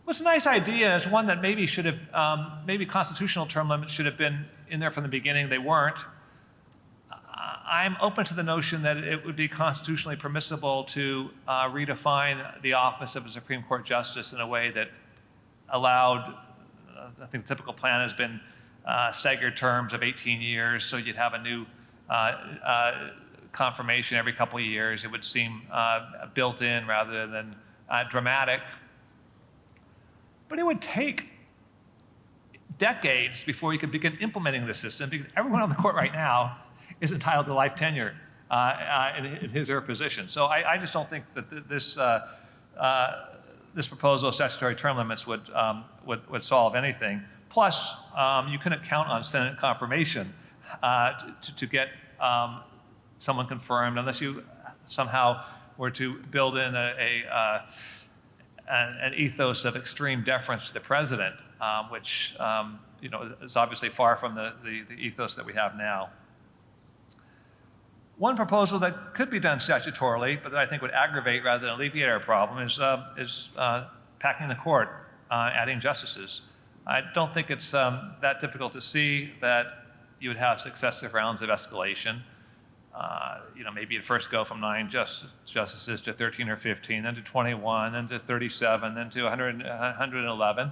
What's a nice idea is one that maybe should have, maybe constitutional term limits should have been in there from the beginning. They weren't. I'm open to the notion that it would be constitutionally permissible to redefine the office of a Supreme Court justice in a way that allowed, I think the typical plan has been staggered terms of 18 years, so you'd have a new confirmation every couple of years. It would seem built in rather than dramatic. But it would take decades before you could begin implementing the system, because everyone on the court right now is entitled to life tenure in his or her position. So I just don't think that this proposal of statutory term limits would solve anything. Plus, you couldn't count on Senate confirmation to get someone confirmed unless you somehow were to build in an ethos of extreme deference to the president, which is obviously far from the ethos that we have now. One proposal that could be done statutorily, but that I think would aggravate rather than alleviate our problem, is packing the court, adding justices. I don't think it's that difficult to see that you would have successive rounds of escalation. Maybe you'd first go from 9 justices to 13 or 15, then to 21, then to 37, then to 111.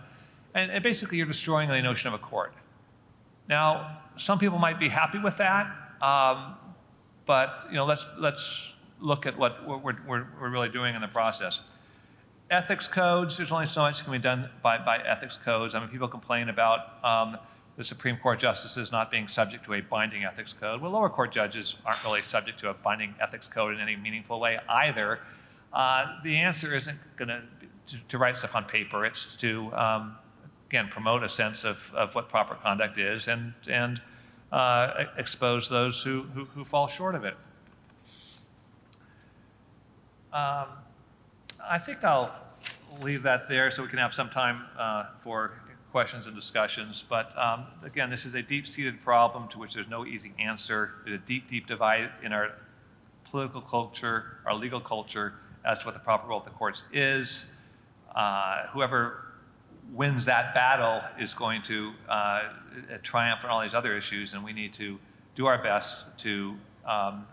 And basically, you're destroying the notion of a court. Now, some people might be happy with that, but let's look at what we're really doing in the process. Ethics codes, there's only so much that can be done by ethics codes. I mean, people complain about the Supreme Court justices not being subject to a binding ethics code. Well, lower court judges aren't really subject to a binding ethics code in any meaningful way either. The answer isn't going to write stuff on paper. It's to, again, promote a sense of what proper conduct is and expose those who fall short of it. I think I'll leave that there so we can have some time for questions and discussions. But again, this is a deep-seated problem to which there's no easy answer. There's a deep, deep divide in our political culture, our legal culture, as to what the proper role of the courts is. Whoever wins that battle is going to triumph on all these other issues, and we need to do our best to, I'm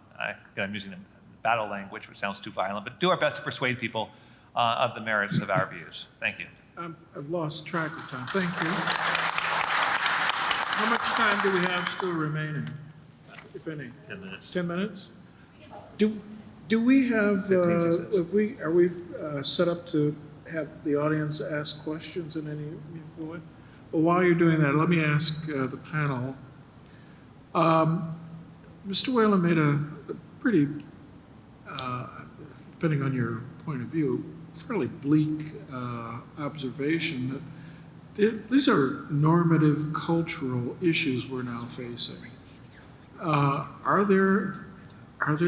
using the battle language, which sounds too violent, but do our best to persuade people of the merits of our views. Thank you. I've lost track of time. Thank you. How much time do we have still remaining, if any? 10 minutes. 10 minutes? Do we have, are we set up to have the audience ask questions in any meaningful way? Well, while you're doing that, let me ask the panel. Mr. Whelan made a pretty, depending on your point of view, fairly bleak observation that these are normative cultural issues we're now facing. Are there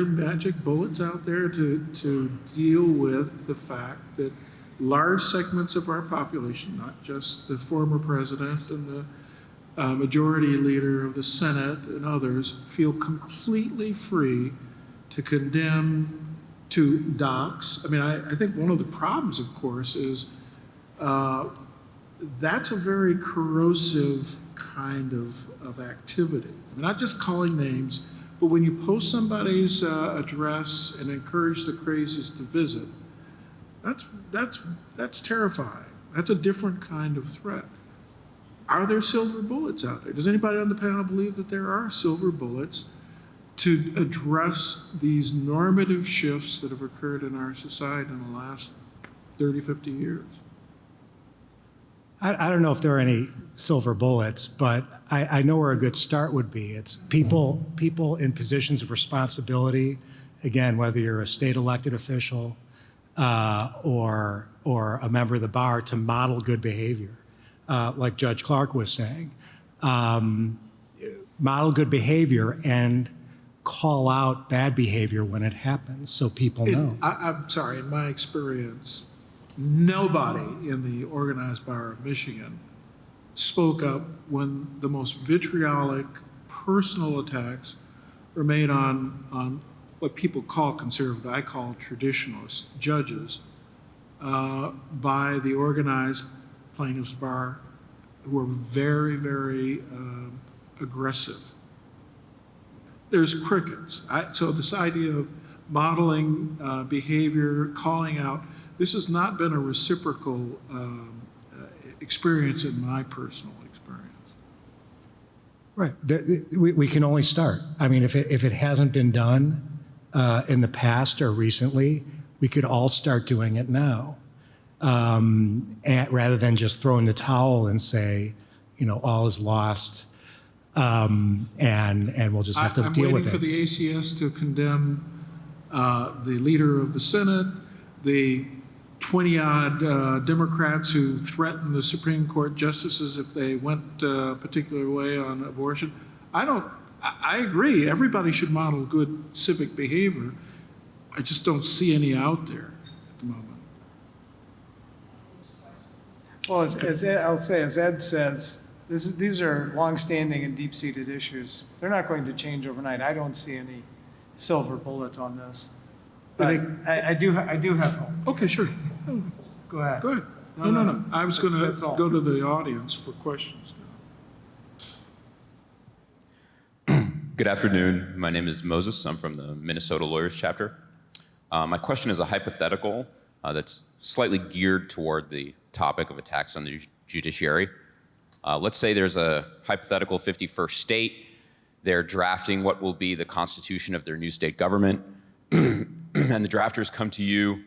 magic bullets out there to deal with the fact that large segments of our population, not just the former president and the majority leader of the Senate and others, feel completely free to condemn, to dox? I mean, I think one of the problems, of course, is that's a very corrosive kind of activity. I mean, not just calling names, but when you post somebody's address and encourage the crazies to visit, that's terrifying. That's a different kind of threat. Are there silver bullets out there? Does anybody on the panel believe that there are silver bullets to address these normative shifts that have occurred in our society in the last 30, 50 years? I don't know if there are any silver bullets, but I know where a good start would be. It's people in positions of responsibility, again, whether you're a state elected official or a member of the bar, to model good behavior, like Judge Clark was saying. Model good behavior and call out bad behavior when it happens so people know. I'm sorry, in my experience, nobody in the organized bar of Michigan spoke up when the most vitriolic personal attacks were made on what people call conservative, I call traditionalist judges, by the organized plaintiffs' bar, who were very, very aggressive. there's crickets. So this idea of modeling behavior, calling out, this has not been a reciprocal experience in my personal experience. Right. We can only start. I mean, if it hasn't been done in the past or recently, we could all start doing it now, rather than just throwing the towel and say, all is lost, and we'll just have to deal with it. I'm waiting for the ACS to condemn the leader of the Senate, the 20-odd Democrats who threatened the Supreme Court justices if they went a particular way on abortion. I agree, everybody should model good civic behavior. I just don't see any out there at the moment. Well, I'll say, as Ed says, these are longstanding and deep-seated issues. They're not going to change overnight. I don't see any silver bullet on this. But I do have hope. Okay, sure. Go ahead. Go ahead. No. I was going to That's all. go to the audience for questions. Good afternoon. My name is Moses. I'm from the Minnesota Lawyers Chapter. My question is a hypothetical that's slightly geared toward the topic of attacks on the judiciary. Let's say there's a hypothetical 51st state. They're drafting what will be the constitution of their new state government. And the drafters come to you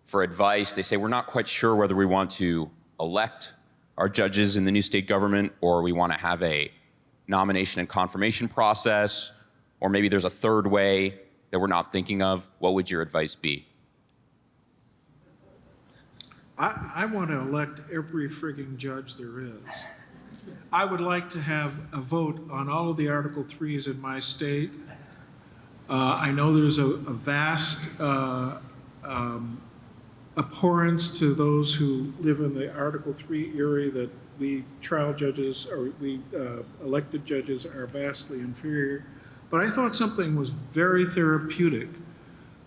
for advice. They say, we're not quite sure whether we want to elect our judges in the new state government or we want to have a nomination and confirmation process, or maybe there's a third way that we're not thinking of. What would your advice be? I want to elect every frigging judge there is. I would like to have a vote on all of the Article 3s in my state. I know there's a vast abhorrence to those who live in the Article 3 area that we trial judges or we elected judges are vastly inferior. But I thought something was very therapeutic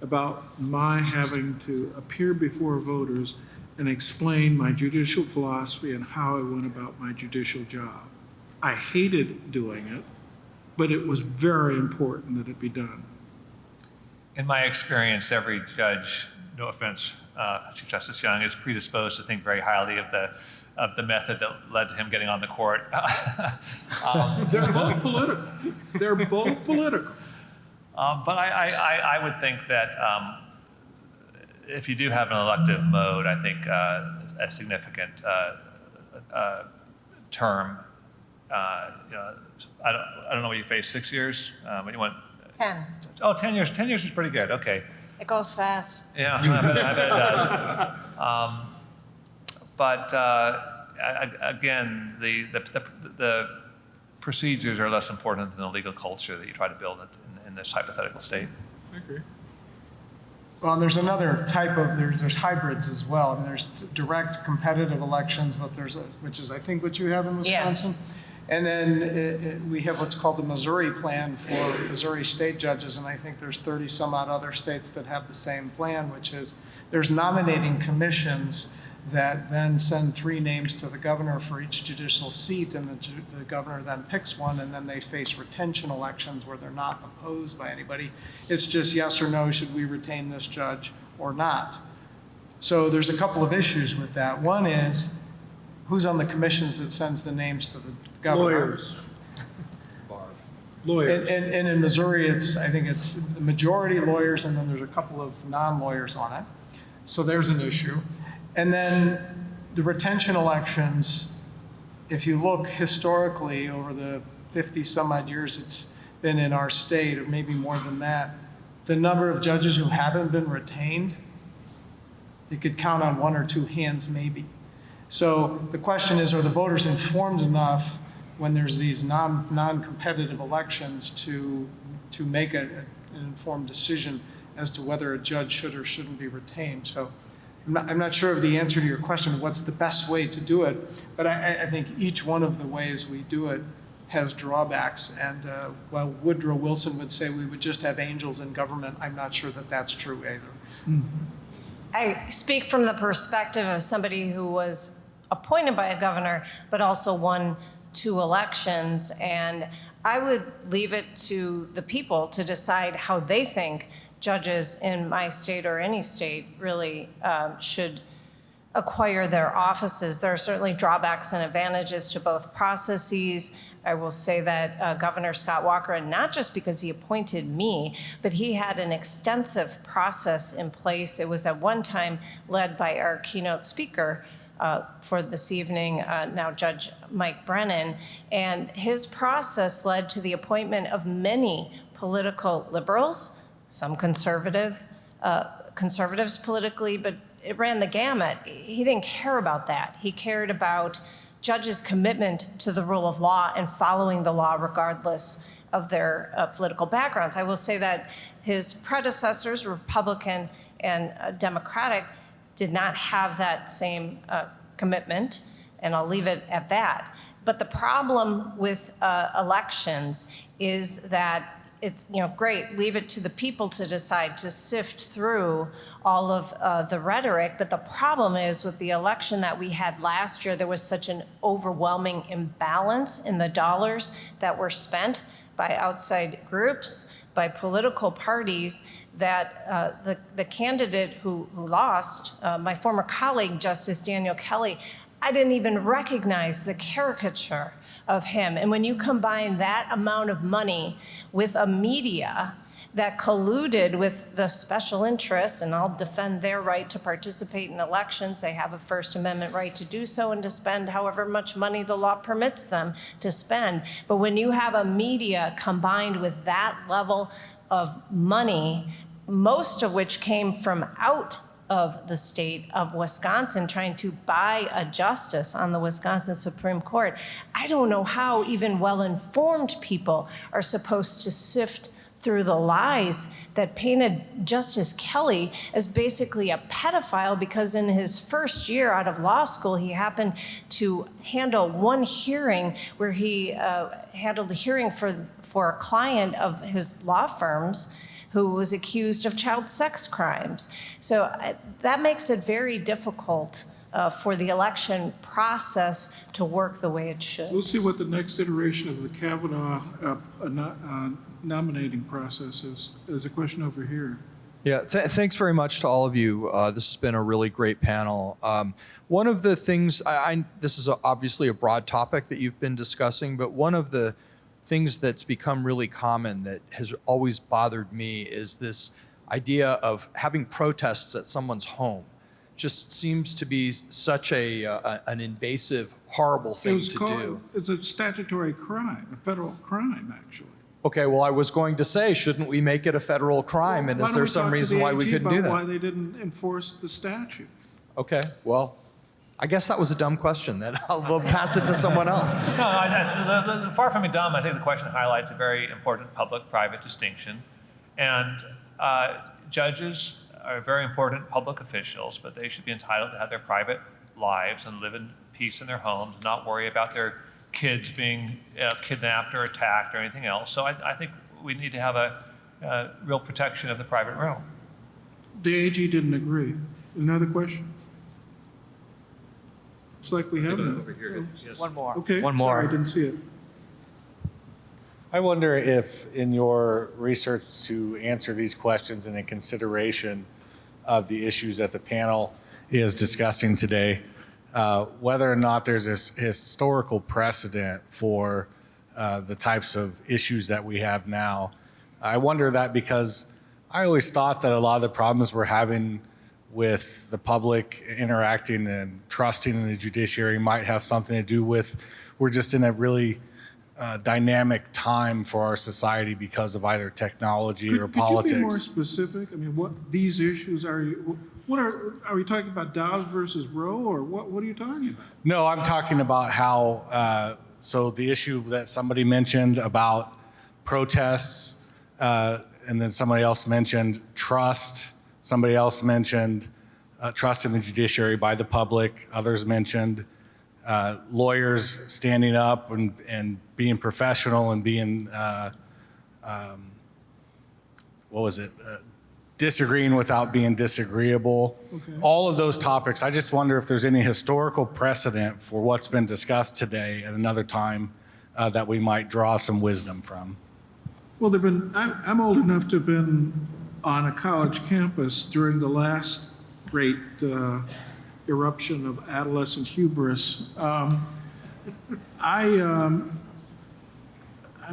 about my having to appear before voters and explain my judicial philosophy and how I went about my judicial job. I hated doing it, but it was very important that it be done. In my experience, every judge, no offense, Chief Justice Young, is predisposed to think very highly of the method that led to him getting on the court. They're both political. They're both political. But I would think that if you do have an elective mode, I think a significant term, I don't know what you face, 6 years? What you want? 10. Oh, 10 years. 10 years is pretty good. Okay. It goes fast. Yeah, I bet it does. But again, the procedures are less important than the legal culture that you try to build in this hypothetical state. I agree. Well, and there's another type of, there's hybrids as well. I mean, there's direct competitive elections, but which is I think what you have in Wisconsin. Yes. And then we have what's called the Missouri plan for Missouri state judges, and I think there's 30 some odd other states that have the same plan, which is there's nominating commissions that then send 3 names to the governor for each judicial seat, and the governor then picks one, and then they face retention elections where they're not opposed by anybody. It's just yes or no, should we retain this judge or not? So there's a couple of issues with that. One is, who's on the commissions that sends the names to the governor? Lawyers. And in Missouri, I think it's the majority lawyers, and then there's a couple of non-lawyers on it. So there's an issue. And then the retention elections, if you look historically over the 50 some odd years it's been in our state, or maybe more than that, the number of judges who haven't been retained, you could count on 1 or 2 hands maybe. So the question is, are the voters informed enough when there's these non-competitive elections to make an informed decision as to whether a judge should or shouldn't be retained? So I'm not sure of the answer to your question, what's the best way to do it, but I think each one of the ways we do it has drawbacks. And while Woodrow Wilson would say we would just have angels in government, I'm not sure that that's true either. I speak from the perspective of somebody who was appointed by a governor, but also won 2 elections. And I would leave it to the people to decide how they think judges in my state or any state really should acquire their offices. There are certainly drawbacks and advantages to both processes. I will say that Governor Scott Walker, and not just because he appointed me, but he had an extensive process in place. It was at one time led by our keynote speaker for this evening, now Judge Mike Brennan, and his process led to the appointment of many political liberals, some conservatives politically, but it ran the gamut. He didn't care about that. He cared about judges' commitment to the rule of law and following the law regardless of their political backgrounds. I will say that his predecessors, Republican and Democratic, did not have that same commitment, and I'll leave it at that. But the problem with elections is that it's, great, leave it to the people to decide, to sift through all of the rhetoric. But the problem is with the election that we had last year, there was such an overwhelming imbalance in the dollars that were spent by outside groups, by political parties, that the candidate who lost, my former colleague, Justice Daniel Kelly, I didn't even recognize the caricature of him. And when you combine that amount of money with a media that colluded with the special interests, and I'll defend their right to participate in elections. They have a First Amendment right to do so and to spend however much money the law permits them to spend. But when you have a media combined with that level of money, most of which came from out of the state of Wisconsin, trying to buy a justice on the Wisconsin Supreme Court, I don't know how even well-informed people are supposed to sift through the lies that painted Justice Kelly as basically a pedophile because in his first year out of law school, he happened to handle one hearing where he handled a hearing for a client of his law firm's who was accused of child sex crimes. So that makes it very difficult for the election process to work the way it should. We'll see what the next iteration of the Kavanaugh nominating process is. There's a question over here. Yeah, thanks very much to all of you. This has been a really great panel. One of the things, this is obviously a broad topic that you've been discussing, but one of the things that's become really common that has always bothered me is this idea of having protests at someone's home. Just seems to be such an invasive, horrible thing to do. It's a statutory crime, a federal crime, actually. Okay, well, I was going to say, shouldn't we make it a federal crime? And is there some reason why we couldn't do that? Why they didn't enforce the statute? Okay, well, I guess that was a dumb question. Then we'll pass it to someone else. No, far from being dumb, I think the question highlights a very important public-private distinction. And judges are very important public officials, but they should be entitled to have their private lives and live in peace in their homes, and not worry about their kids being kidnapped or attacked or anything else. So I think we need to have a real protection of the private realm. The AG didn't agree. Another question? It's like we have Over here. Yes. One more. Okay, One more. sorry, I didn't see it. I wonder if in your research to answer these questions and in consideration of the issues that the panel is discussing today, whether or not there's this historical precedent for the types of issues that we have now. I wonder that because I always thought that a lot of the problems we're having with the public interacting and trusting in the judiciary might have something to do with we're just in a really dynamic time for our society because of either technology or politics. Could you be more specific? I mean, what these issues are you? What are we talking about? Dows versus Roe, or what are you talking about? No, I'm talking about how. So the issue that somebody mentioned about protests, and then somebody else mentioned trust. Somebody else mentioned trust in the judiciary by the public. Others mentioned lawyers standing up and being professional and being, disagreeing without being disagreeable. Okay. All of those topics, I just wonder if there's any historical precedent for what's been discussed today at another time that we might draw some wisdom from? Well, I'm old enough to have been on a college campus during the last great eruption of adolescent hubris. I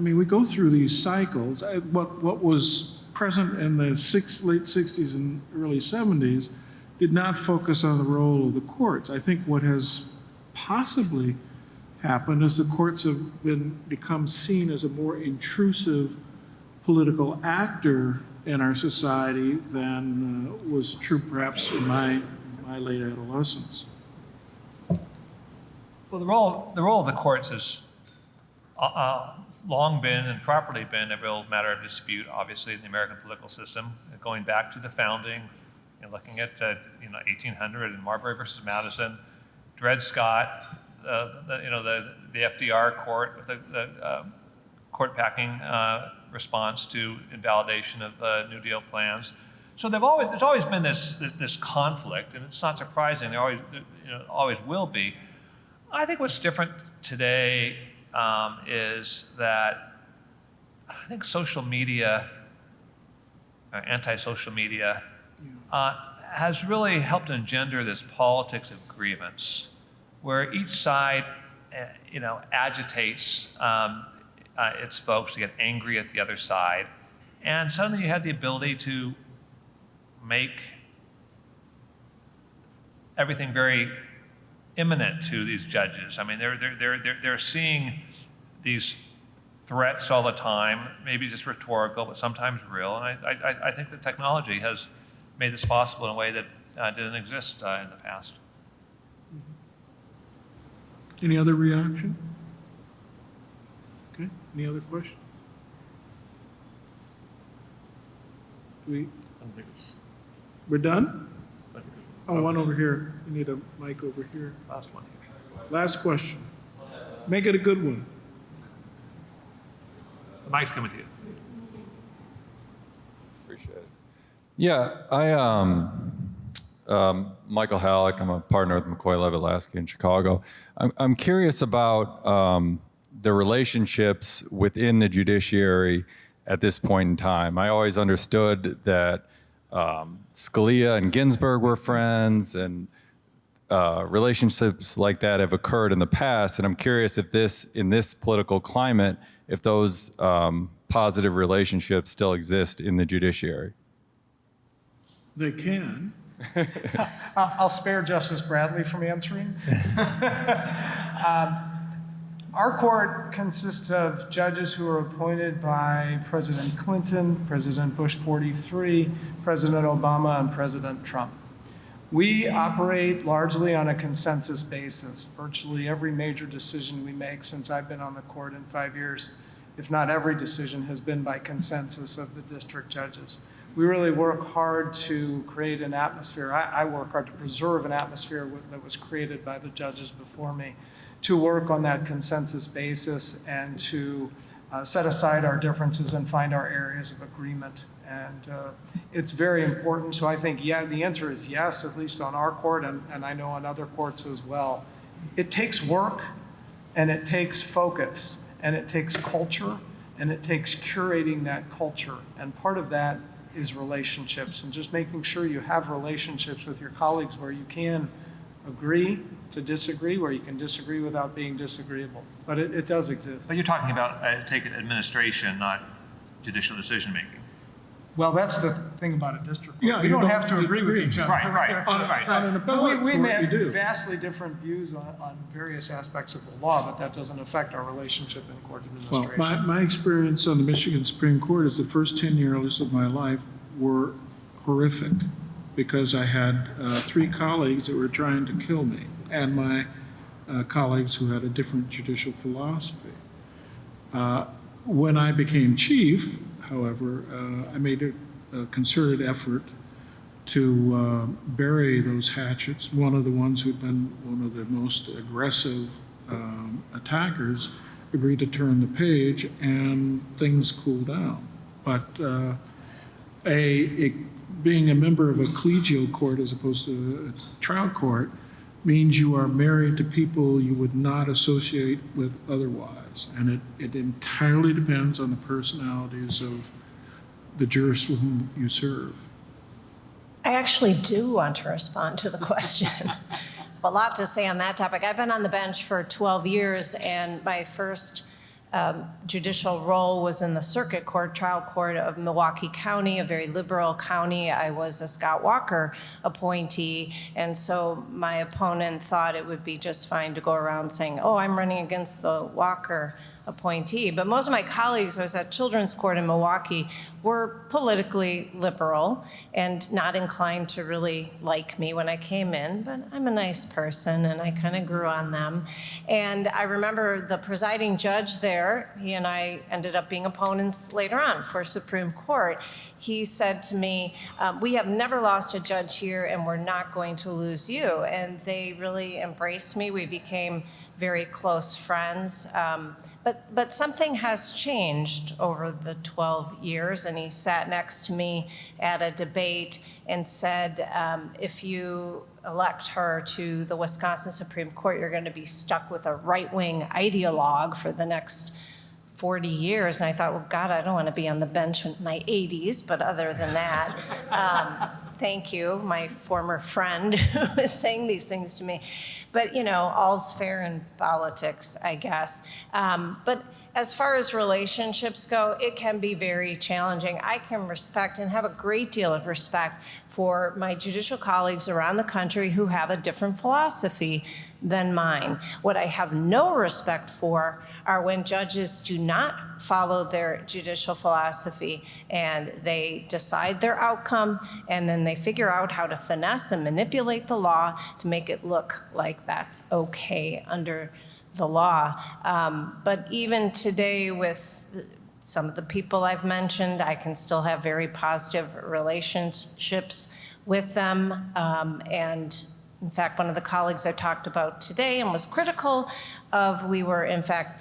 mean, we go through these cycles. What was present in the late 60s and early 70s did not focus on the role of the courts. I think what has possibly happened is the courts have become seen as a more intrusive political actor in our society than was true perhaps in my late adolescence. Well, the role of the courts has long been and properly been a real matter of dispute, obviously, in the American political system, going back to the founding, looking at 1800 and Marbury versus Madison, Dred Scott, the FDR court with the court packing response to invalidation of New Deal plans. So there's always been this conflict, and it's not surprising. There always will be. I think what's different today is that I think social media, anti-social media, has really helped engender this politics of grievance, where each side, agitates its folks to get angry at the other side, and suddenly you have the ability to make everything very imminent to these judges. I mean, they're seeing these threats all the time, maybe just rhetorical, but sometimes real. And I think that technology has made this possible in a way that didn't exist in the past. Any other reaction? Okay, any other questions? We're done? Oh, one over here. We need a mic over here. Last one. Last question. Make it a good one. The mic's coming to you. Appreciate it. Yeah, Michael Halleck. I'm a partner with McCoy Levitt Lasky in Chicago. I'm curious about the relationships within the judiciary at this point in time. I always understood that Scalia and Ginsburg were friends, and relationships like that have occurred in the past. And I'm curious if in this political climate, if those positive relationships still exist in the judiciary. They can. I'll spare Justice Bradley from answering. Our court consists of judges who are appointed by President Clinton, President Bush 43, President Obama, and President Trump. We operate largely on a consensus basis. Virtually every major decision we make since I've been on the court in 5 years, if not every decision, has been by consensus of the district judges. We really work hard to create an atmosphere. I work hard to preserve an atmosphere that was created by the judges before me, to work on that consensus basis and to set aside our differences and find our areas of agreement. And it's very important. So I think, yeah, the answer is yes, at least on our court, and I know on other courts as well. It takes work, and it takes focus, and it takes culture, and it takes curating that culture. And part of that is relationships, and just making sure you have relationships with your colleagues where you can agree to disagree, where you can disagree without being disagreeable. But it does exist. But you're talking about, take it, administration, not judicial decision-making. Well, that's the thing about a district court. Yeah, we you don't have to agree with agree. each other. Right. On an appellate We may court, you have do. vastly different views on various aspects of the law, but that doesn't affect our relationship in court Well, administration. my experience on the Michigan Supreme Court is the first 10 years of my life were horrific because I had 3 colleagues that were trying to kill me, and my colleagues who had a different judicial philosophy. When I became chief, however, I made a concerted effort to bury those hatchets. One of the ones who'd been one of the most aggressive attackers agreed to turn the page, and things cooled down. But being a member of a collegial court as opposed to a trial court, means you are married to people you would not associate with otherwise. And it entirely depends on the personalities of the jurists with whom you serve. I actually do want to respond to the question. I have a lot to say on that topic. I've been on the bench for 12 years, and my first judicial role was in the circuit court, trial court of Milwaukee County, a very liberal county. I was a Scott Walker appointee, and so my opponent thought it would be just fine to go around saying, oh, I'm running against the Walker appointee. But most of my colleagues, I was at Children's Court in Milwaukee, were politically liberal and not inclined to really like me when I came in, but I'm a nice person and I kind of grew on them. And I remember the presiding judge there, he and I ended up being opponents later on for Supreme Court. He said to me, we have never lost a judge here and we're not going to lose you. And they really embraced me. We became very close friends. But something has changed over the 12 years, and he sat next to me at a debate and said, if you elect her to the Wisconsin Supreme Court, you're going to be stuck with a right-wing ideologue for the next 40 years. And I thought, well, God, I don't want to be on the bench in my 80s, but other than that, thank you, my former friend who is saying these things to me. But, you know, all's fair in politics, I guess. But as far as relationships go, it can be very challenging. I can respect and have a great deal of respect for my judicial colleagues around the country who have a different philosophy than mine. What I have no respect for are when judges do not follow their judicial philosophy and they decide their outcome and then they figure out how to finesse and manipulate the law to make it look like that's okay under the law. But even today with some of the people I've mentioned, I can still have very positive relationships with them. And in fact, one of the colleagues I talked about today and was critical of, we were in fact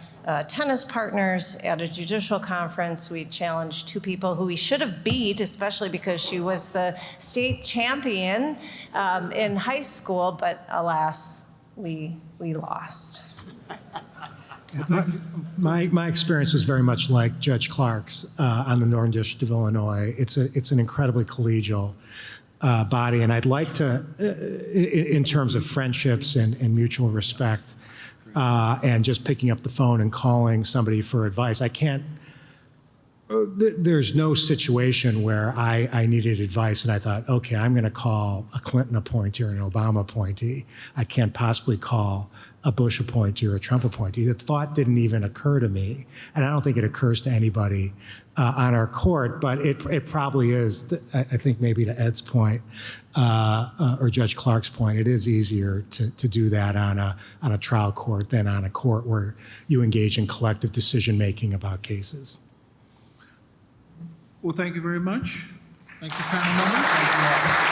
tennis partners at a judicial conference. We challenged two people who we should have beat, especially because she was the state champion in high school, but alas, we lost. My experience was very much like Judge Clark's on the Northern District of Illinois. It's an incredibly collegial body, and I'd like to, in terms of friendships and mutual respect, and just picking up the phone and calling somebody for advice. I can't, there's no situation where I needed advice and I thought, okay, I'm going to call a Clinton appointee or an Obama appointee. I can't possibly call a Bush appointee or a Trump appointee. The thought didn't even occur to me, and I don't think it occurs to anybody on our court, but it probably is, I think maybe to Ed's point, or Judge Clark's point, it is easier to do that on a trial court than on a court where you engage in collective decision-making about cases. Well, thank you very much. Thank you, panel members. Thank you all.